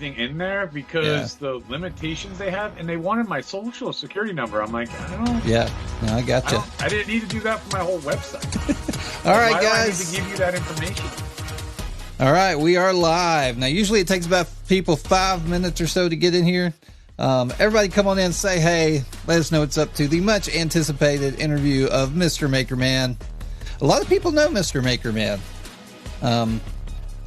everything in there because the limitations they have, and they wanted my social security number. I'm like, I don't. Yeah, no, I gotcha. I didn't need to do that for my whole website. All right, Why guys. do I need to give you that information? All right, we are live now. Usually it takes about people 5 minutes or so to get in here. Everybody, come on in, say hey, let us know what's up to the much anticipated interview of Mr. Makerman. A lot of people know Mr. Makerman.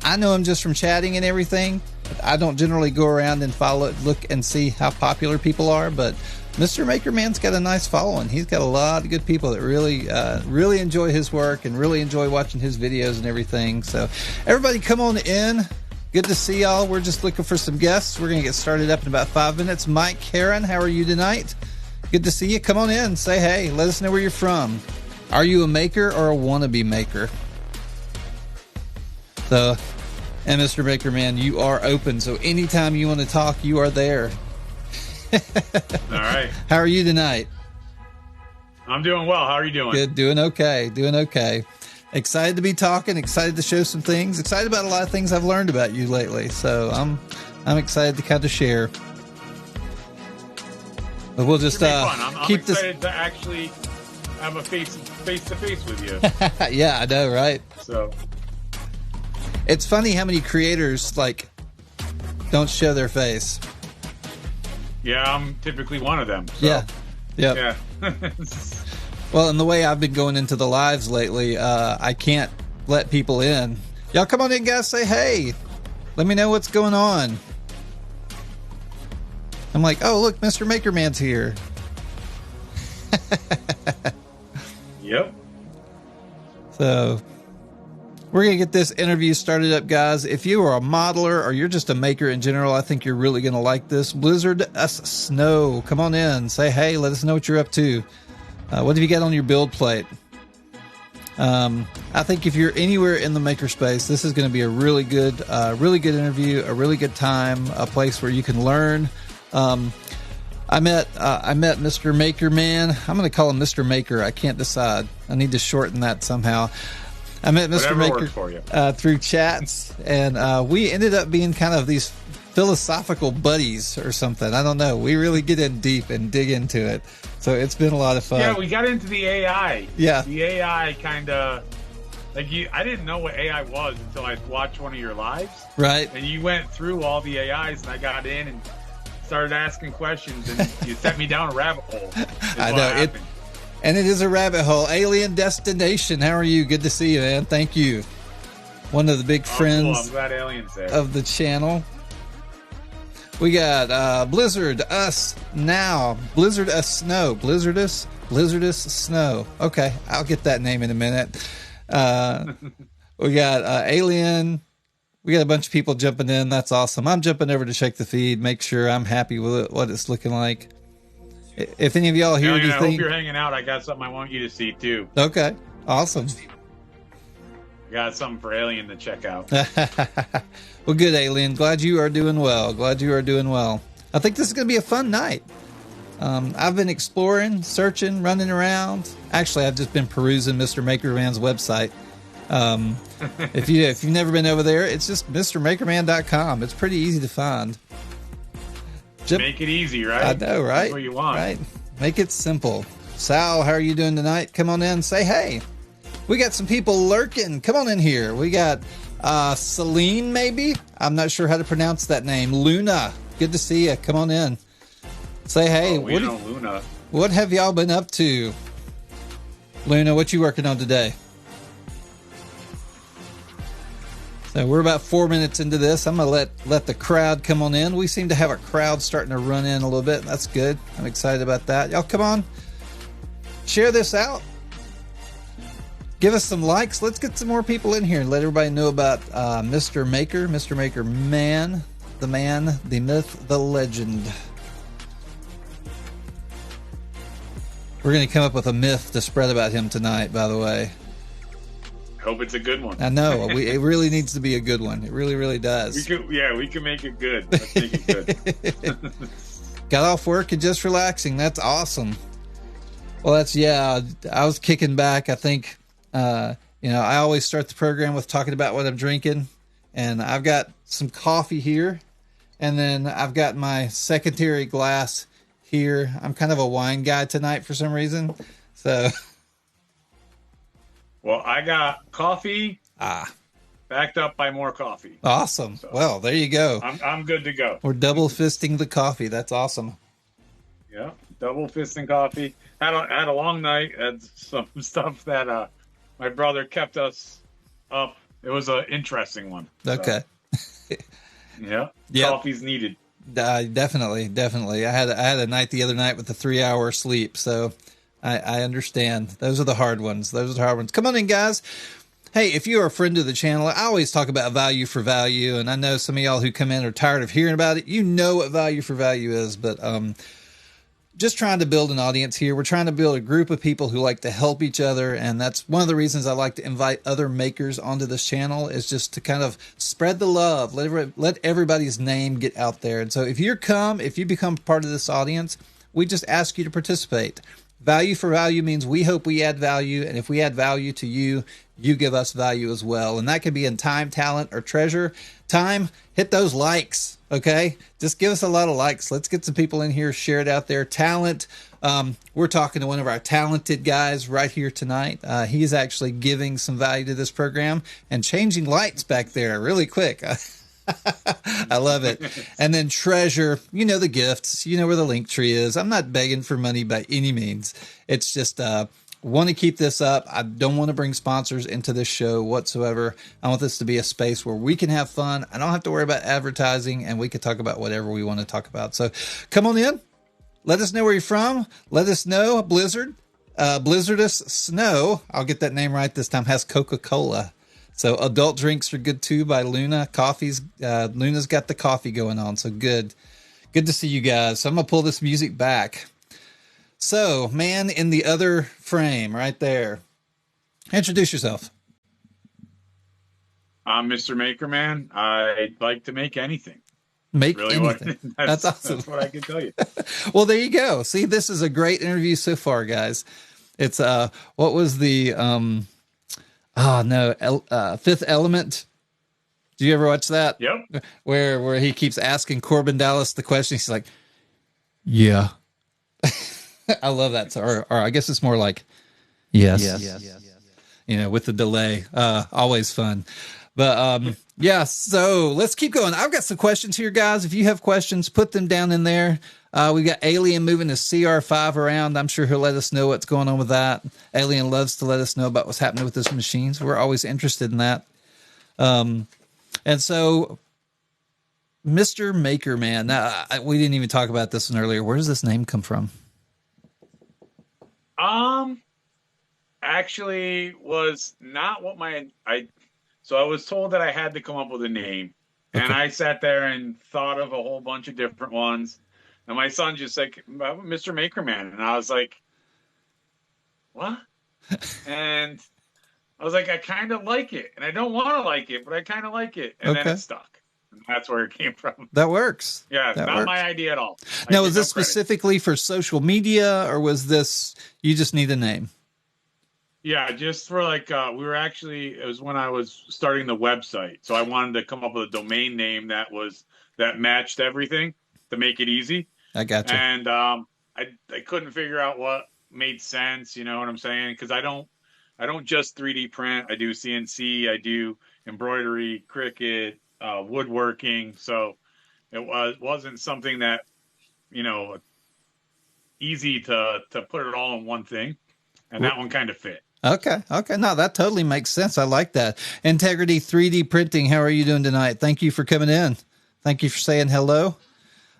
I know him just from chatting and everything. I don't generally go around and look and see how popular people are, but Mr. Makerman's got a nice following. He's got a lot of good people that really enjoy his work and really enjoy watching his videos and everything. So everybody come on in. Good to see y'all. We're just looking for some guests. We're going to get started up in about 5 minutes. Mike, Karen, how are you tonight? Good to see you. Come on in. Say hey. Let us know where you're from. Are you a maker or a wannabe maker? So, and Mr. Makerman, you are open. So anytime you want to talk, you are there. All right. How are you tonight? I'm doing well. How are you doing? Good. Doing okay. Doing okay. Excited to be talking. Excited to show some things. Excited about a lot of things I've learned about you lately. So I'm excited to kind of share. But we'll just I'm keep excited to actually have a face to face with you. Yeah, I know, right? So. It's funny how many creators don't show their face. Yeah, I'm typically one of them. So. Yeah. Yeah. Well, and the way I've been going into the lives lately, I can't let people in. Y'all come on in, guys. Say hey. Let me know what's going on. I'm like, oh, look, Mr. Makerman's here. Yep. So we're going to get this interview started up, guys. If you are a modeler or you're just a maker in general, I think you're really going to like this. Blizzard Us Snow. Come on in. Say hey. Let us know what you're up to. What have you got on your build plate? I think if you're anywhere in the makerspace, this is going to be a really good interview, a really good time, a place where you can learn. I met Mr. Makerman. I'm going to call him Mr. Maker. I can't decide. I need to shorten that somehow. I met Mr. Maker through chats, and we ended up being kind of these philosophical buddies or something. I don't know. We really get in deep and dig into it. So it's been a lot of fun. Yeah, we got into the AI. Yeah. The AI kind of, I didn't know what AI was until I watched one of your lives. Right. And you went through all the AIs, and I got in and started asking questions, and you set me down a rabbit hole. I know it. And it is a rabbit hole. Alien Destination. How are you? Good to see you, man. Thank you. One of the big friends cool. I'm glad Alien's there. Of the channel. We got Blizzard Us Now. Blizzard Us Snow. Blizzard Us Snow. Okay, I'll get that name in a minute. We got Alien. We got a bunch of people jumping in. That's awesome. I'm jumping over to check the feed, make sure I'm happy with it, what it's looking like. If any of y'all here, I hope you're hanging out. I got something I want you to see too. Okay, awesome. Got something for Alien to check out. Well, good, Alien. Glad you are doing well. I think this is going to be a fun night. I've been exploring, searching, running around. Actually, I've just been perusing Mr. Makerman's website. If you've never been over there, it's just MisterMakerMan.com. It's pretty easy to find. Make it easy, right? I know, right? That's what you want. Right. Make it simple. Sal, how are you doing tonight? Come on in. Say hey. We got some people lurking. Come on in here. We got Celine, maybe? I'm not sure how to pronounce that name. Luna. Good to see you. Come on in. Say hey. Luna. What have y'all been up to? Luna, what you working on today? So we're about 4 minutes into this. I'm going to let the crowd come on in. We seem to have a crowd starting to run in a little bit. That's good. I'm excited about that. Y'all come on. Share this out. Give us some likes. Let's get some more people in here and let everybody know about Mr. Maker, Mr. Maker Man, the myth, the legend. We're going to come up with a myth to spread about him tonight, by the way. Hope it's a good one. I know. It really needs to be a good one. It really, really does. We can make it good. Let's make it good. Got off work and just relaxing. That's awesome. Well, I was kicking back. I think, I always start the program with talking about what I'm drinking. And I've got some coffee here. And then I've got my secondary glass here. I'm kind of a wine guy tonight for some reason. So. Well, I got coffee. Ah. Backed up by more coffee. Awesome. So, well, there you go. I'm good to go. We're double fisting the coffee. That's awesome. Yeah, double fisting coffee. Had a long night. Had some stuff that my brother kept us up. It was an interesting one. Okay. So, yeah. Yep. Coffee's needed. Definitely. I had a night the other night with a 3-hour sleep, so I understand. Those are the hard ones. Come on in, guys. Hey, if you're a friend of the channel, I always talk about value for value, and I know some of y'all who come in are tired of hearing about it. You know what value for value is, but just trying to build an audience here. We're trying to build a group of people who like to help each other, and that's one of the reasons I like to invite other makers onto this channel, is just to kind of spread the love, let everybody's name get out there. And so if you become part of this audience, we just ask you to participate. Value for value means we hope we add value, and if we add value to you, you give us value as well. And that could be in time, talent, or treasure. Time, hit those likes, okay? Just give us a lot of likes. Let's get some people in here, share it out there. Talent, we're talking to one of our talented guys right here tonight. He's actually giving some value to this program and changing lights back there really quick. I love it. And then treasure, you know the gifts, you know where the link tree is. I'm not begging for money by any means. It's just want to keep this up. I don't want to bring sponsors into this show whatsoever. I want this to be a space where we can have fun. I don't have to worry about advertising, and we can talk about whatever we want to talk about. So come on in. Let us know where you're from. Let us know. Blizzard, Blizzardous Snow, I'll get that name right this time, has Coca-Cola. So adult drinks are good too by Luna. Luna's got the coffee going on. So good to see you guys. So I'm going to pull this music back. So man in the other frame right there. Introduce yourself. I'm MisterMakerMan. I like to make anything. Make really anything. That's awesome. That's what I can tell you. Well, there you go. See, this is a great interview so far, guys. It's what was the Fifth Element. Do you ever watch that? Yep. Where he keeps asking Corbin Dallas the question. He's like, yeah. I love that. Or I guess it's more like, yes. You know, with the delay. Always fun. But yeah, so let's keep going. I've got some questions here, guys. If you have questions, put them down in there. We got Alien moving his CR5 around. I'm sure he'll let us know what's going on with that. Alien loves to let us know about what's happening with his machines. We're always interested in that. And so, MisterMakerMan. Now, we didn't even talk about this one earlier. Where does this name come from? Actually, was not what So I was told that I had to come up with a name, and okay. I sat there and thought of a whole bunch of different ones. And my son just like, MisterMakerMan. And I was like, what? And I was like, I kind of like it. And I don't want to like it, but I kind of like it. And then it stuck. And that's where it came from. That works. Yeah, it's not my idea at all. Now, was this specifically for social media, or was this, you just need a name? Yeah, just for like, it was when I was starting the website. So I wanted to come up with a domain name that matched everything to make it easy. I got you. And I couldn't figure out what made sense. You know what I'm saying? Because I don't just 3D print. I do CNC. I do embroidery, Cricut, woodworking. So it wasn't something that, you know, easy to put it all in one thing. And that one kind of fit. Okay. No, that totally makes sense. I like that. Integrity 3D Printing. How are you doing tonight? Thank you for coming in. Thank you for saying hello.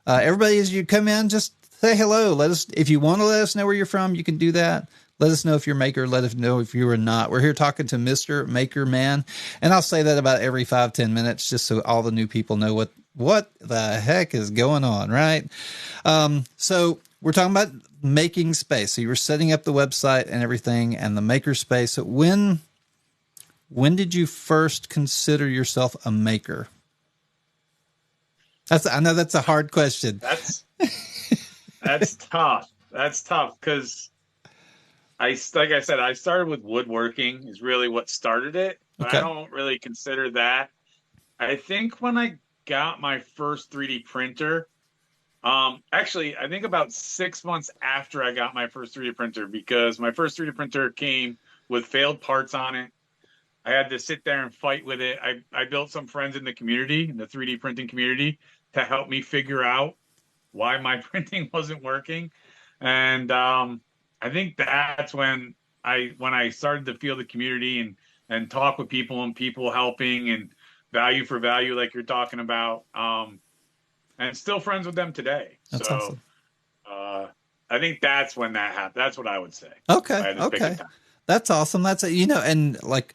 Everybody, as you come in, just say hello. If you want to let us know where you're from, you can do that. Let us know if you're a maker. Let us know if you are not. We're here talking to MisterMakerMan. And I'll say that about every 5-10 minutes, just so all the new people know what the heck is going on, right? So we're talking about making space. So you were setting up the website and everything and the maker space. So when did you first consider yourself a maker? I know that's a hard question. That's tough. That's tough because like I said, I started with woodworking is really what started it. But okay. I don't really consider that. I think when I got my first 3D printer, actually, I think about 6 months after I got my first 3D printer, because my first 3D printer came with failed parts on it. I had to sit there and fight with it. I built some friends in the community, in the 3D printing community, to help me figure out why my printing wasn't working. And I think that's when I started to feel the community and talk with people and people helping and value for value, like you're talking about. And still friends with them today. That's So awesome. I think that's when that happened. That's what I would say. If Okay. I had to pick a Okay. time. That's awesome. That's a, and like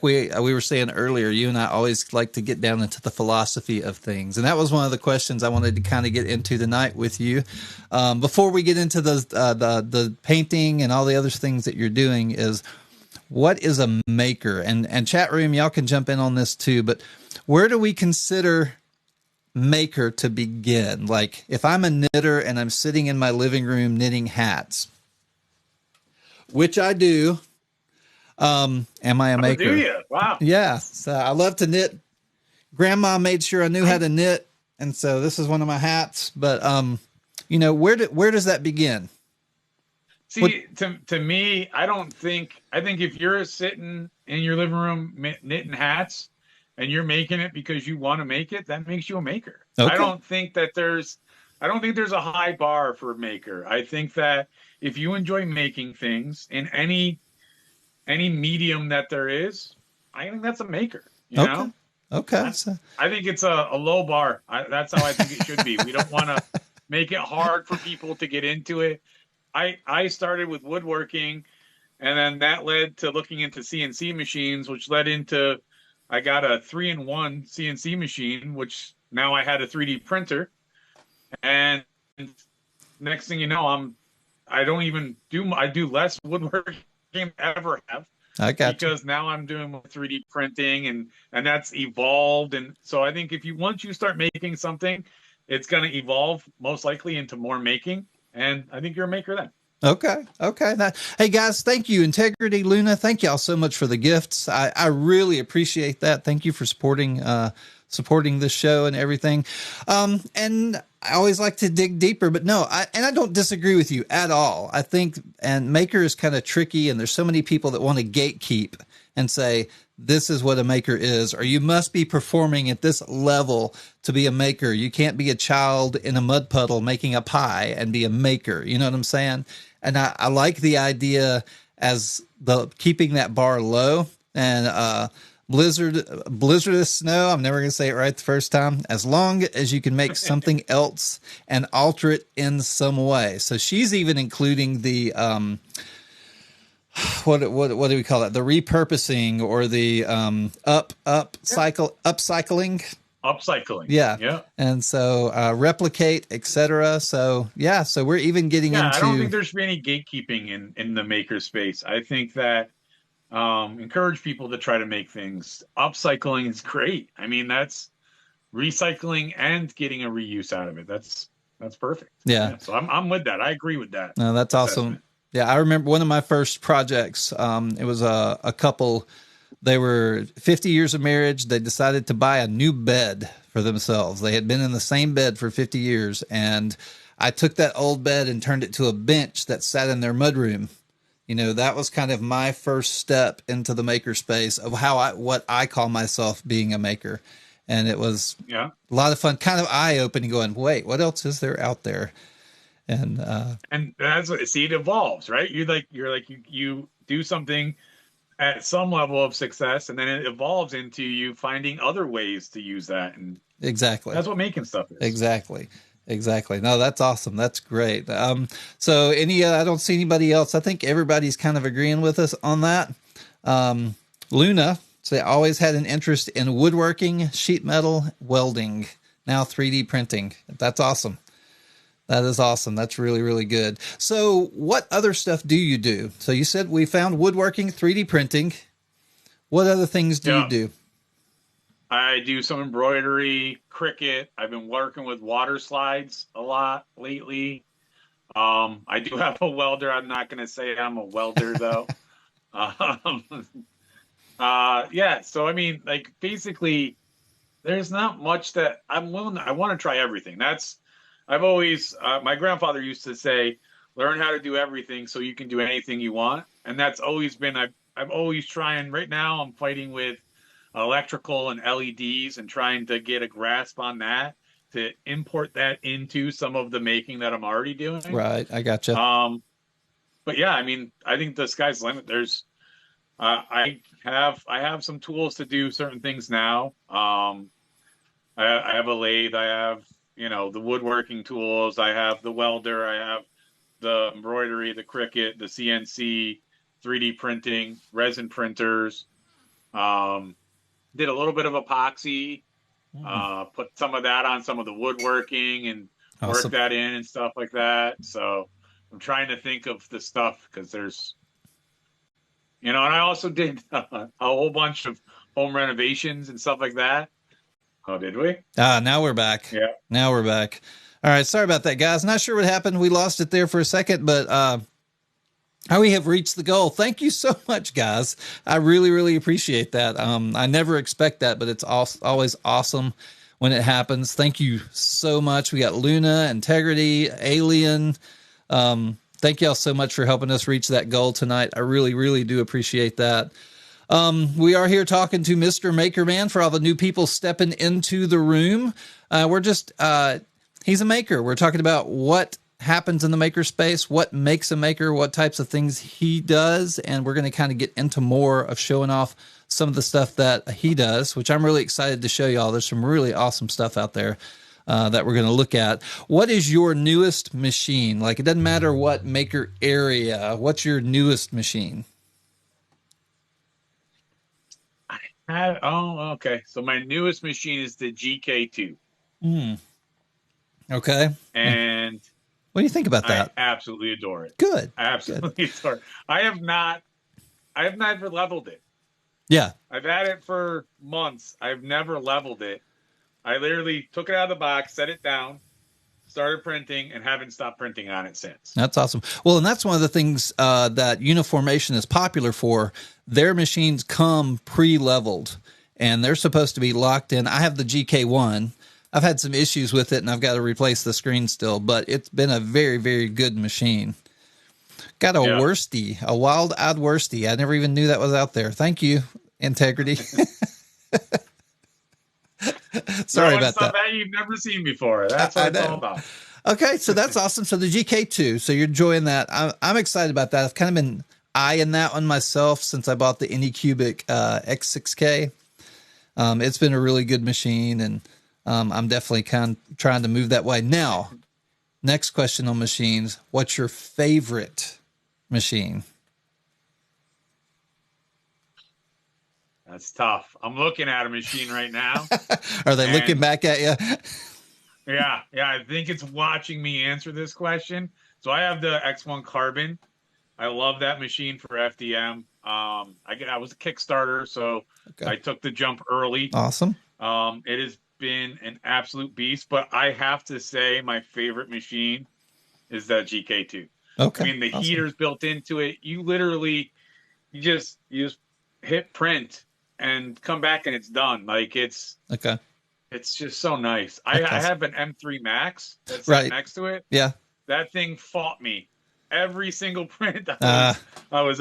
we were saying earlier, you and I always like to get down into the philosophy of things, and that was one of the questions I wanted to kind of get into tonight with you. Before we get into the painting and all the other things that you're doing, is what is a maker? And chat room, y'all can jump in on this too. But where do we consider maker to begin? Like if I'm a knitter and I'm sitting in my living room knitting hats, which I do. Am I a maker? Do you? Wow. Yeah. So I love to knit. Grandma made sure I knew how to knit. And so this is one of my hats, but, where does that begin? See, to me, I think if you're sitting in your living room knitting hats and you're making it because you want to make it, that makes you a maker. Okay. I don't think there's a high bar for a maker. I think that if you enjoy making things in any medium that there is, I think that's a maker, you Okay. know? Okay. I think it's a low bar. That's how I think it should be. We don't want to make it hard for people to get into it. I started with woodworking, and then that led to looking into CNC machines, which led into I got a 3-in-1 CNC machine, which now I had a 3D printer. And next thing you know, I do less woodworking than I ever have. I got because now I'm doing more 3D printing and that's evolved. And so I think once you start making something, it's going to evolve most likely into more making. And I think you're a maker then. Okay. Hey guys, thank you. Integrity, Luna. Thank y'all so much for the gifts. I really appreciate that. Thank you for supporting this show and everything. And I always like to dig deeper, but no, I don't disagree with you at all. I think, and maker is kind of tricky, and there's so many people that want to gatekeep and say, this is what a maker is, or you must be performing at this level to be a maker. You can't be a child in a mud puddle making a pie and be a maker. You know what I'm saying? And I like the idea as keeping that bar low and, blizzardous snow. I'm never going to say it right the first time. As long as you can make something else and alter it in some way. So she's even including the, what do we call it? The repurposing or the, upcycling. Upcycling. Yeah. And so, replicate, etc. So yeah. So we're even getting into, I don't think there should be any gatekeeping in the maker space. I think that, encourage people to try to make things. Upcycling is great. I mean, that's recycling and getting a reuse out of it. That's perfect. Yeah. So I'm with that. I agree with that. No, that's awesome. Yeah. I remember one of my first projects. It was a couple, they were 50 years of marriage. They decided to buy a new bed for themselves. They had been in the same bed for 50 years. And I took that old bed and turned it to a bench that sat in their mudroom. That was kind of my first step into the maker space of what I call myself being a maker. And it was a lot of fun, kind of eye opening, going, wait, what else is there out there? And that's what, see, it evolves, right? You do something at some level of success, and then it evolves into you finding other ways to use that. And exactly, that's what making stuff is. Exactly. No, that's awesome. That's great. So I don't see anybody else. I think everybody's kind of agreeing with us on that. Luna, so they always had an interest in woodworking, sheet metal, welding, now 3D printing. That's awesome. That is awesome. That's really, really good. So what other stuff do you do? So you said we found woodworking, 3D printing. What other things do you do? I do some embroidery, Cricut. I've been working with water slides a lot lately. I do have a welder. I'm not going to say I'm a welder though. So I mean, like basically there's not much that I'm willing. I want to try everything. I've always, my grandfather used to say, learn how to do everything so you can do anything you want. And that's always been, I'm always trying. Right now, I'm fighting with electrical and LEDs and trying to get a grasp on that to import that into some of the making that I'm already doing. Right. I gotcha. But yeah, I mean, I think the sky's the limit. I have some tools to do certain things now. I have a lathe. I have, the woodworking tools. I have the welder. I have the embroidery, the Cricut, the CNC, 3D printing, resin printers. Did a little bit of epoxy. Put some of that on some of the woodworking and work Awesome. that in and stuff like that. So I'm trying to think of the stuff because there's, and I also did a whole bunch of home renovations and stuff like that. Oh, did we? Now we're back. Yeah. Now we're back. All right. Sorry about that, guys. Not sure what happened. We lost it there for a second, but we have reached the goal. Thank you so much, guys. I really, really appreciate that. I never expect that, but it's always awesome when it happens. Thank you so much. We got Luna, Integrity, Alien. Thank y'all so much for helping us reach that goal tonight. I really, really do appreciate that. We are here talking to MisterMakerMan for all the new people stepping into the room. He's a maker. We're talking about what happens in the maker space, what makes a maker, what types of things he does. And we're going to kind of get into more of showing off some of the stuff that he does, which I'm really excited to show y'all. There's some really awesome stuff out there that we're going to look at. What is your newest machine? Like, it doesn't matter what maker area. What's your newest machine? Okay. So my newest machine is the GK2. Okay. And what do you think about that? I absolutely adore it. Good. I absolutely adore it. I have never leveled it. Yeah. I've had it for months. I've never leveled it. I literally took it out of the box, set it down, started printing, and haven't stopped printing on it since. That's awesome. Well, and that's one of the things that Uniformation is popular for. Their machines come pre-leveled, and they're supposed to be locked in. I have the GK1. I've had some issues with it, and I've got to replace the screen still, but it's been a very, very good machine. Got a Worsty, a wild-eyed Worsty. I never even knew that was out there. Thank you, Integrity. Sorry about that. You've never seen before. That's what it's all about. Okay, so that's awesome. So the GK2, so you're enjoying that. I'm excited about that. I've kind of been eyeing that one myself since I bought the Anycubic X6K. It's been a really good machine, and I'm definitely kind of trying to move that way. Now, next question on machines. What's your favorite machine? That's tough. I'm looking at a machine right now. Are they looking back at you? Yeah. I think it's watching me answer this question. So I have the X1 Carbon. I love that machine for FDM. I was a Kickstarter, so I took the jump early. Awesome. It has been an absolute beast, but I have to say my favorite machine is that GK2. Okay. I mean, the heater's built into it. You just hit print and come back and it's done. Like it's just so nice. I have an M3 Max that's next to it. Yeah. That thing fought me every single print. It was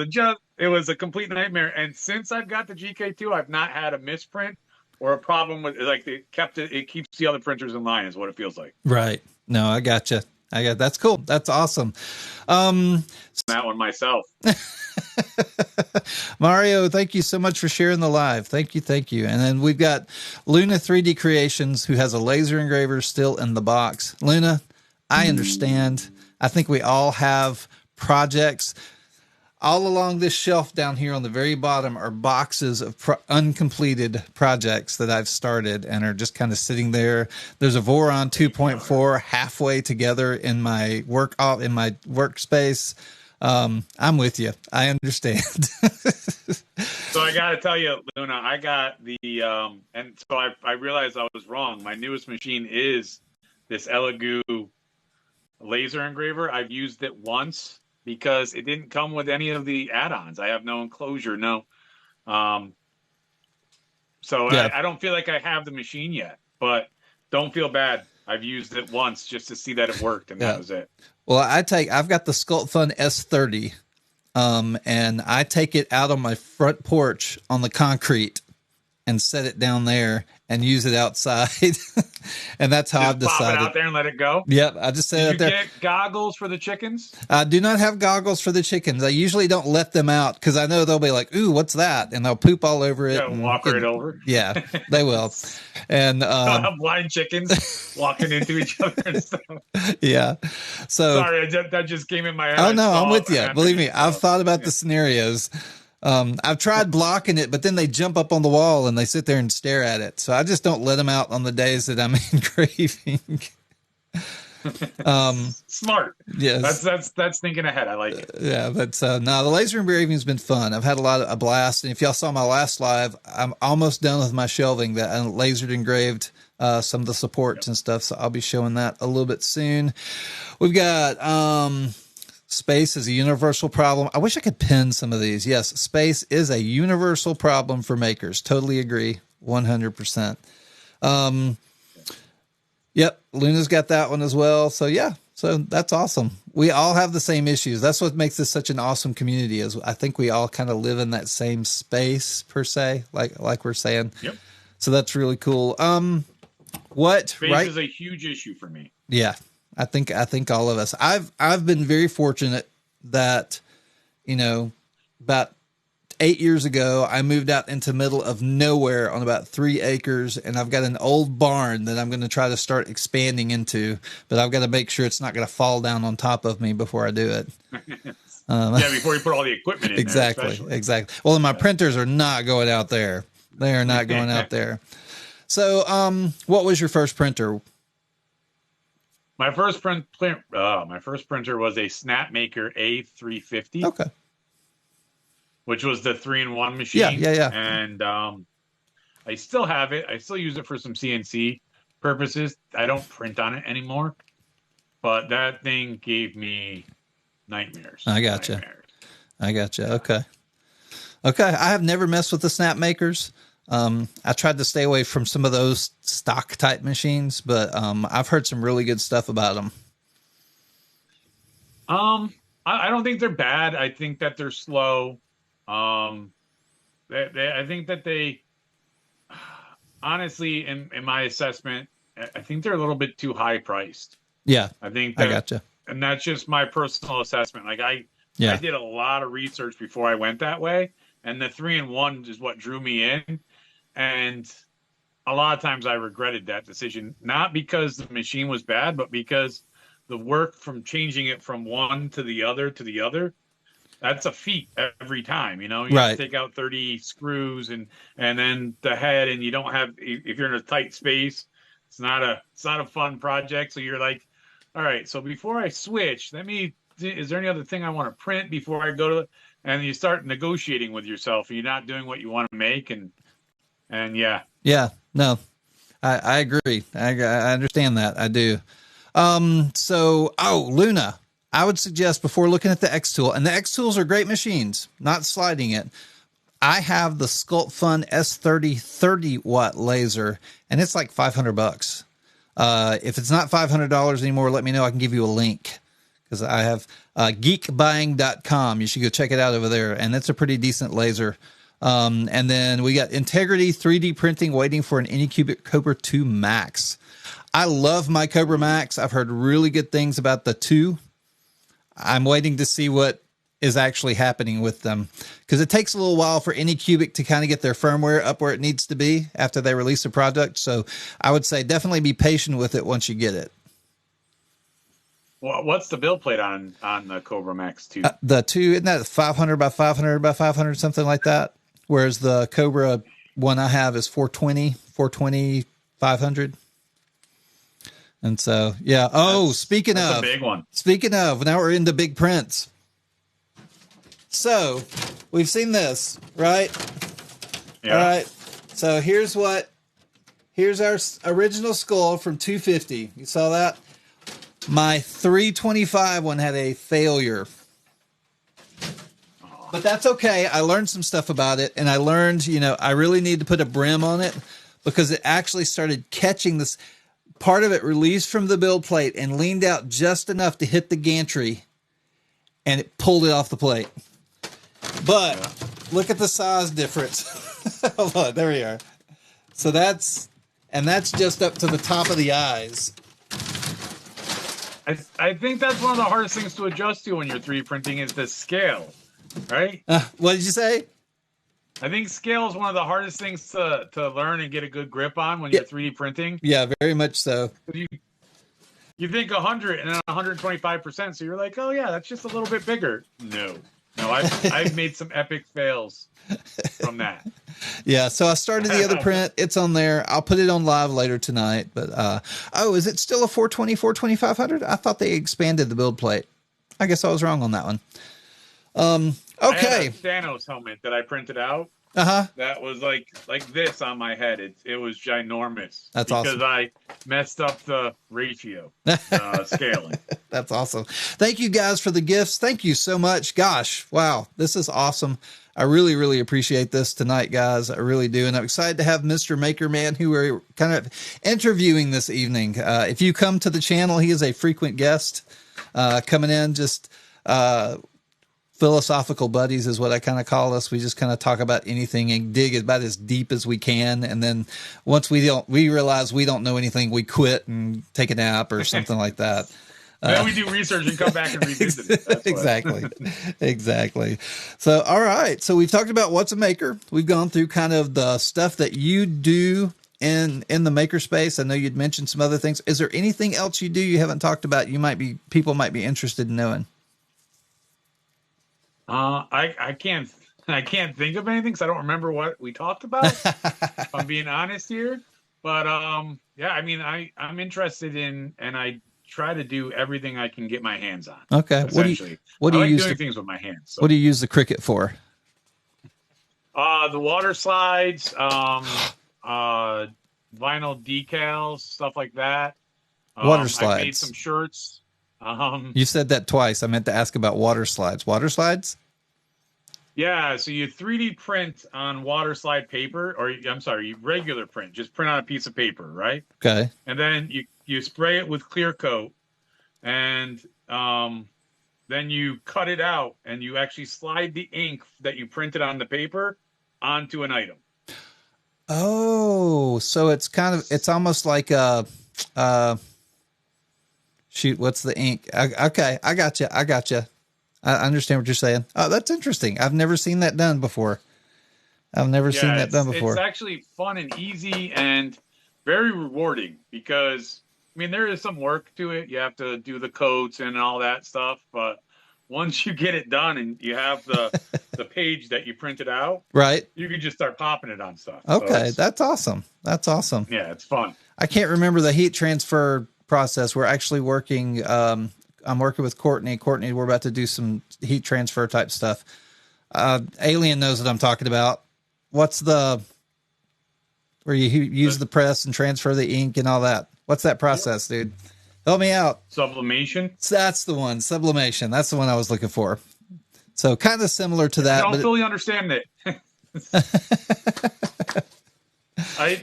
a complete nightmare. And since I've got the GK2, I've not had a misprint or a problem with it keeps the other printers in line is what it feels like. Right. No, I gotcha. That's cool. That's awesome. That one myself. Mario, thank you so much for sharing the live. Thank you. And then we've got Luna 3D Creations, who has a laser engraver still in the box. Luna, I understand. I think we all have projects. All along this shelf down here on the very bottom are boxes of uncompleted projects that I've started and are just kind of sitting there. There's a Voron 2.4 halfway together in my workspace. I'm with you. I understand. So I got to tell you, Luna, I got and so I realized I was wrong. My newest machine is this Elegoo laser engraver. I've used it once because it didn't come with any of the add-ons. I have no enclosure, So Yeah. I don't feel like I have the machine yet, but don't feel bad. I've used it once just to see that it worked, and that was it. Well, I've got the Sculpt Fun S30, and I take it out on my front porch on the concrete and set it down there and use it outside. And that's how I've Just pop it decided. out there and let it go. Yep, I just set it Did out you there. get goggles for the chickens? I do not have goggles for the chickens. I usually don't let them out because I know they'll be like, "Ooh, what's that?" And they'll poop all over it. Yeah, and, walk right over. Yeah, they will. And blind chickens walking into each other and stuff. Yeah. So sorry, that just came in my head. Oh no, I'm with you. Believe me, I've thought about the scenarios. I've tried blocking it, but then they jump up on the wall and they sit there and stare at it. So I just don't let them out on the days that I'm engraving. Smart. Yes, that's thinking ahead. I like it. Yeah, but no, the laser engraving has been fun. I've had a blast, and if y'all saw my last live, I'm almost done with my shelving that I lasered engraved some of the supports and stuff. So I'll be showing that a little bit soon. We've got space is a universal problem. I wish I could pin some of these. Yes, space is a universal problem for makers. Totally agree, 100%. Yep, Luna's got that one as well. So yeah, so that's awesome. We all have the same issues. That's what makes this such an awesome community. Is I think we all kind of live in that same space per se, like we're saying. Yep. So that's really cool. What space right? is a huge issue for me. Yeah, I think all of us. I've been very fortunate that, about 8 years ago, I moved out into the middle of nowhere on about 3 acres, and I've got an old barn that I'm going to try to start expanding into, but I've got to make sure it's not going to fall down on top of me before I do it. Yeah, before you put all the equipment in exactly, there. Exactly. Well, and my printers are not going out there. They are not going out there. So, what was your first printer? My first printer was a SnapMaker A350. Okay. Which was the 3-in-1 machine. Yeah. And I still have it. I still use it for some CNC purposes. I don't print on it anymore. But that thing gave me nightmares. I gotcha. Okay. I have never messed with the Snap Makers. I tried to stay away from some of those stock type machines, but I've heard some really good stuff about them. I don't think they're bad. I think that they're slow. I think that they, honestly, in my assessment, I think they're a little bit too high priced. Yeah, I think I gotcha. And that's just my personal assessment. Like I did a lot of research before I went that way, and the 3-in-1 is what drew me in. And a lot of times I regretted that decision, not because the machine was bad, but because the work from changing it from one to the other, that's a feat every time. You have to take out 30 screws and then the head, and you don't have, if you're in a tight space, it's not a fun project. So you're like, all right, so before I switch, is there any other thing I want to print before I go to, and you start negotiating with yourself, and you're not doing what you want to make. And yeah. Yeah, no, I agree. I understand that. I do. Luna, I would suggest before looking at the X Tool, and the X Tools are great machines, not sliding it. I have the Sculpt Fun S30 30-watt laser, and it's like $500. If it's not $500 anymore, let me know. I can give you a link because I have geekbuying.com. You should go check it out over there, and it's a pretty decent laser. And then we got Integrity 3D printing waiting for an Anycubic Cobra 2 Max. I love my Cobra Max. I've heard really good things about the 2. I'm waiting to see what is actually happening with them because it takes a little while for Anycubic to kind of get their firmware up where it needs to be after they release a product. So I would say definitely be patient with it once you get it. Well, what's the build plate on the Cobra Max 2? The 2, isn't that 500 by 500 by 500, something like that? Whereas the Cobra one I have is 420, 500. And so, yeah. Oh, speaking of a big one. Speaking of, now we're into big prints. So we've seen this, right? Yeah. All right. So here's our original skull from 250. You saw that? My 325 one had a failure. But that's okay. I learned some stuff about it, and I learned, I really need to put a brim on it because it actually started catching this. Part of it released from the build plate and leaned out just enough to hit the gantry, and it pulled it off the plate. But look at the size difference. Hold on, there we are. So that's just up to the top of the eyes. I think that's one of the hardest things to adjust to when you're 3D printing is the scale, right? What did you say? I think scale is one of the hardest things to learn and get a good grip on when you're 3D printing. Yeah, very much so. You think 100 and then 125%, so you're like, oh yeah, that's just a little bit bigger. No, I've made some epic fails from that. Yeah, so I started the other print. It's on there. I'll put it on live later tonight. But is it still a 420, 420, I thought they expanded the build plate. I guess I was wrong on that one. Okay. I had a Thanos helmet that I printed out. That was like this on my head. It was ginormous. That's awesome. Because I messed up the ratio scaling. That's awesome. Thank you guys for the gifts. Thank you so much. Gosh, wow, this is awesome. I really, really appreciate this tonight, guys. I really do. And I'm excited to have MisterMakerMan, who we're kind of interviewing this evening. If you come to the channel, he is a frequent guest coming in, just philosophical buddies is what I kind of call us. We just kind of talk about anything and dig about as deep as we can. And then once we realize we don't know anything, we quit and take a nap or something like that. Then we do research and come back and revisit it. That's exactly. Exactly. So, all right. So we've talked about what's a maker. We've gone through kind of the stuff that you do in the maker space. I know you'd mentioned some other things. Is there anything else you do you haven't talked about people might be interested in knowing? I can't think of anything because I don't remember what we talked about. If I'm being honest here, but yeah, I mean, I'm interested in, and I try to do everything I can get my hands on. Okay, what do you use doing things with my hands? So. What do you use the Cricut for? The water slides, vinyl decals, stuff like that. Water slides. I made some shirts. You said that twice. I meant to ask about water slides. Water slides? Yeah, so you 3D print on water slide paper, or I'm sorry, you regular print. Just print on a piece of paper, right? Okay. And then you spray it with clear coat, and then you cut it out, and you actually slide the ink that you printed on the paper onto an item. Oh, so it's almost like a shoot, what's the ink? Okay, I got you. I understand what you're saying. Oh, that's interesting. I've never seen that done before. It's actually fun and easy and very rewarding because, I mean, there is some work to it. You have to do the coats and all that stuff. But once you get it done and you have the page that you printed out, right, you can just start popping it on stuff. Okay, so that's awesome. That's awesome. Yeah, it's fun. I can't remember the heat transfer process. We're actually working. I'm working with Courtney. Courtney, we're about to do some heat transfer type stuff. Alien knows what I'm talking about. What's where you use the press and transfer the ink and all that? What's that process, dude? Help me out. Sublimation. That's the one. Sublimation. That's the one I was looking for. So kind of similar to that. I don't fully understand it.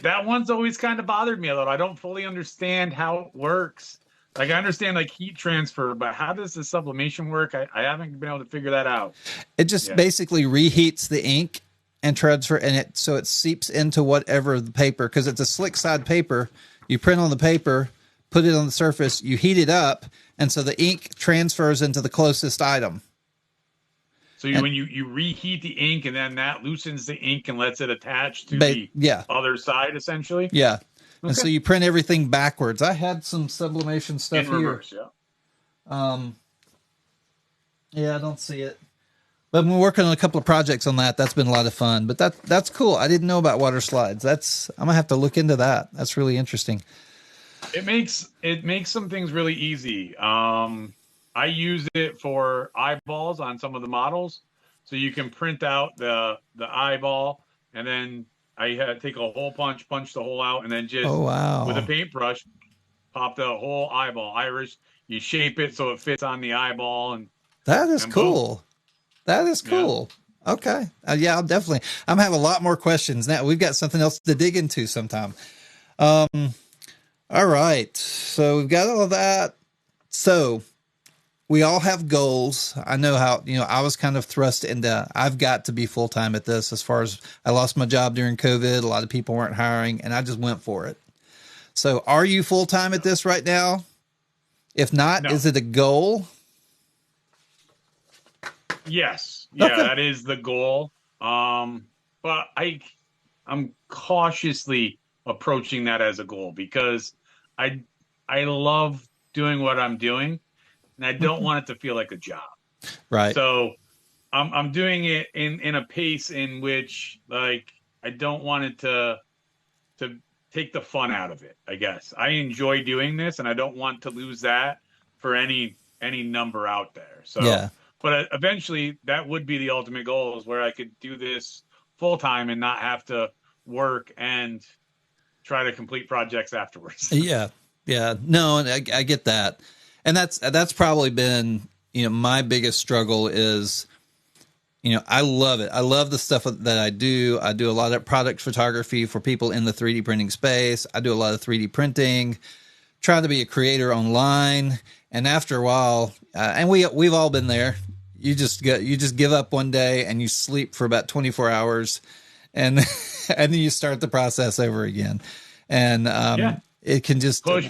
That one's always kind of bothered me a little. I don't fully understand how it works. Like, I understand like heat transfer, but how does the sublimation work? I haven't been able to figure that out. It just basically reheats the ink and transfer, and so it seeps into whatever the paper, because it's a slick side paper. You print on the paper, put it on the surface, you heat it up, and so the ink transfers into the closest item. So when you reheat the ink, and then that loosens the ink and lets it attach to the other side, essentially? Yeah. And so you print everything backwards. I had some sublimation stuff in reverse, here. Yeah, I don't see it. But I'm working on a couple of projects on that. That's been a lot of fun. But that's cool. I didn't know about water slides. I'm gonna have to look into that. That's really interesting. It makes some things really easy. I use it for eyeballs on some of the models, so you can print out the eyeball, and then I take a hole punch the hole out, and then just with a paintbrush, pop the whole eyeball, iris. You shape it so it fits on the eyeball, and that is cool. Boom. That is cool. Yeah. Okay. Yeah, I'll definitely. I'm having a lot more questions now. We've got something else to dig into sometime. All right. So we've got all of that. So we all have goals. I know how, I was kind of thrust into, I've got to be full-time at this. As far as I lost my job during COVID, a lot of people weren't hiring, and I just went for it. So are you full-time at this right now? If not, no. Is it a goal? Yes. Yeah, okay. That is the goal. But I'm cautiously approaching that as a goal because I love doing what I'm doing, and I don't want it to feel like a job. Right. So I'm doing it in a pace in which, like, I don't want it to take the fun out of it, I guess. I enjoy doing this, and I don't want to lose that for any number out there. So, yeah. But eventually that would be the ultimate goal, is where I could do this full time and not have to work and try to complete projects afterwards. Yeah. Yeah. No, and I get that. And that's probably been, my biggest struggle is, I love it. I love the stuff that I do. I do a lot of product photography for people in the 3D printing space. I do a lot of 3D printing, try to be a creator online. And after a while, and we've all been there, you just give up one day and you sleep for about 24 hours and then you start the process over again. And it can just push.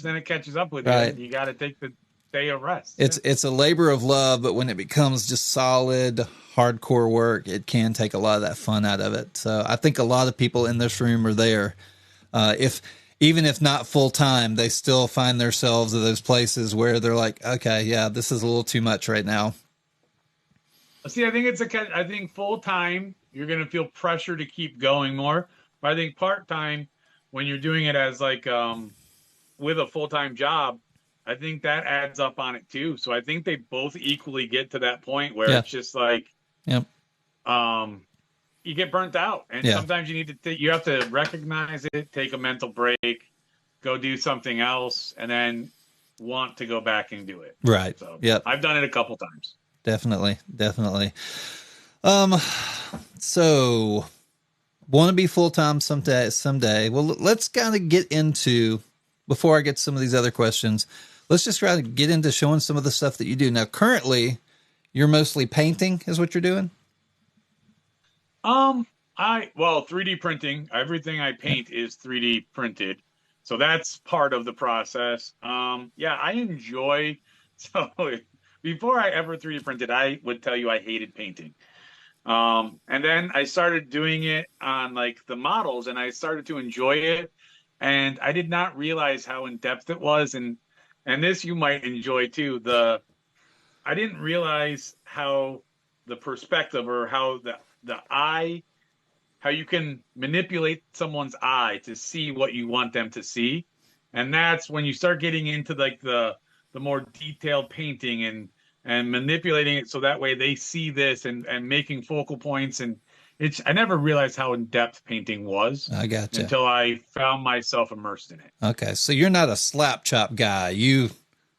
Then it catches up with you. You got to take the day of rest. It's a labor of love, but when it becomes just solid, hardcore work, it can take a lot of that fun out of it. So I think a lot of people in this room are there. Even if not full time, they still find themselves at those places where they're like, okay, yeah, this is a little too much right now. See, I think full time, you're going to feel pressure to keep going more. But I think part time, when you're doing it as like with a full time job, I think that adds up on it too. So I think they both equally get to that point where it's just like, you get burnt out, and sometimes you need to you have to recognize it, take a mental break, go do something else, and then want to go back and do it. Right. So I've done it a couple times. Definitely. So want to be full-time someday. Well, let's kind of get into, before I get to some of these other questions, let's just try to get into showing some of the stuff that you do. Now, currently, you're mostly painting is what you're doing? 3D printing. Everything I paint is 3D printed. So that's part of the process. I enjoy, so before I ever 3D printed, I would tell you I hated painting. And then I started doing it on like the models, and I started to enjoy it. And I did not realize how in depth it was. And this you might enjoy too. I didn't realize how the perspective, or how the eye, how you can manipulate someone's eye to see what you want them to see. And that's when you start getting into like the more detailed painting and manipulating it so that way they see this and making focal points. And I never realized how in depth painting was. I gotcha. Until I found myself immersed in it. Okay. So you're not a slap chop guy. You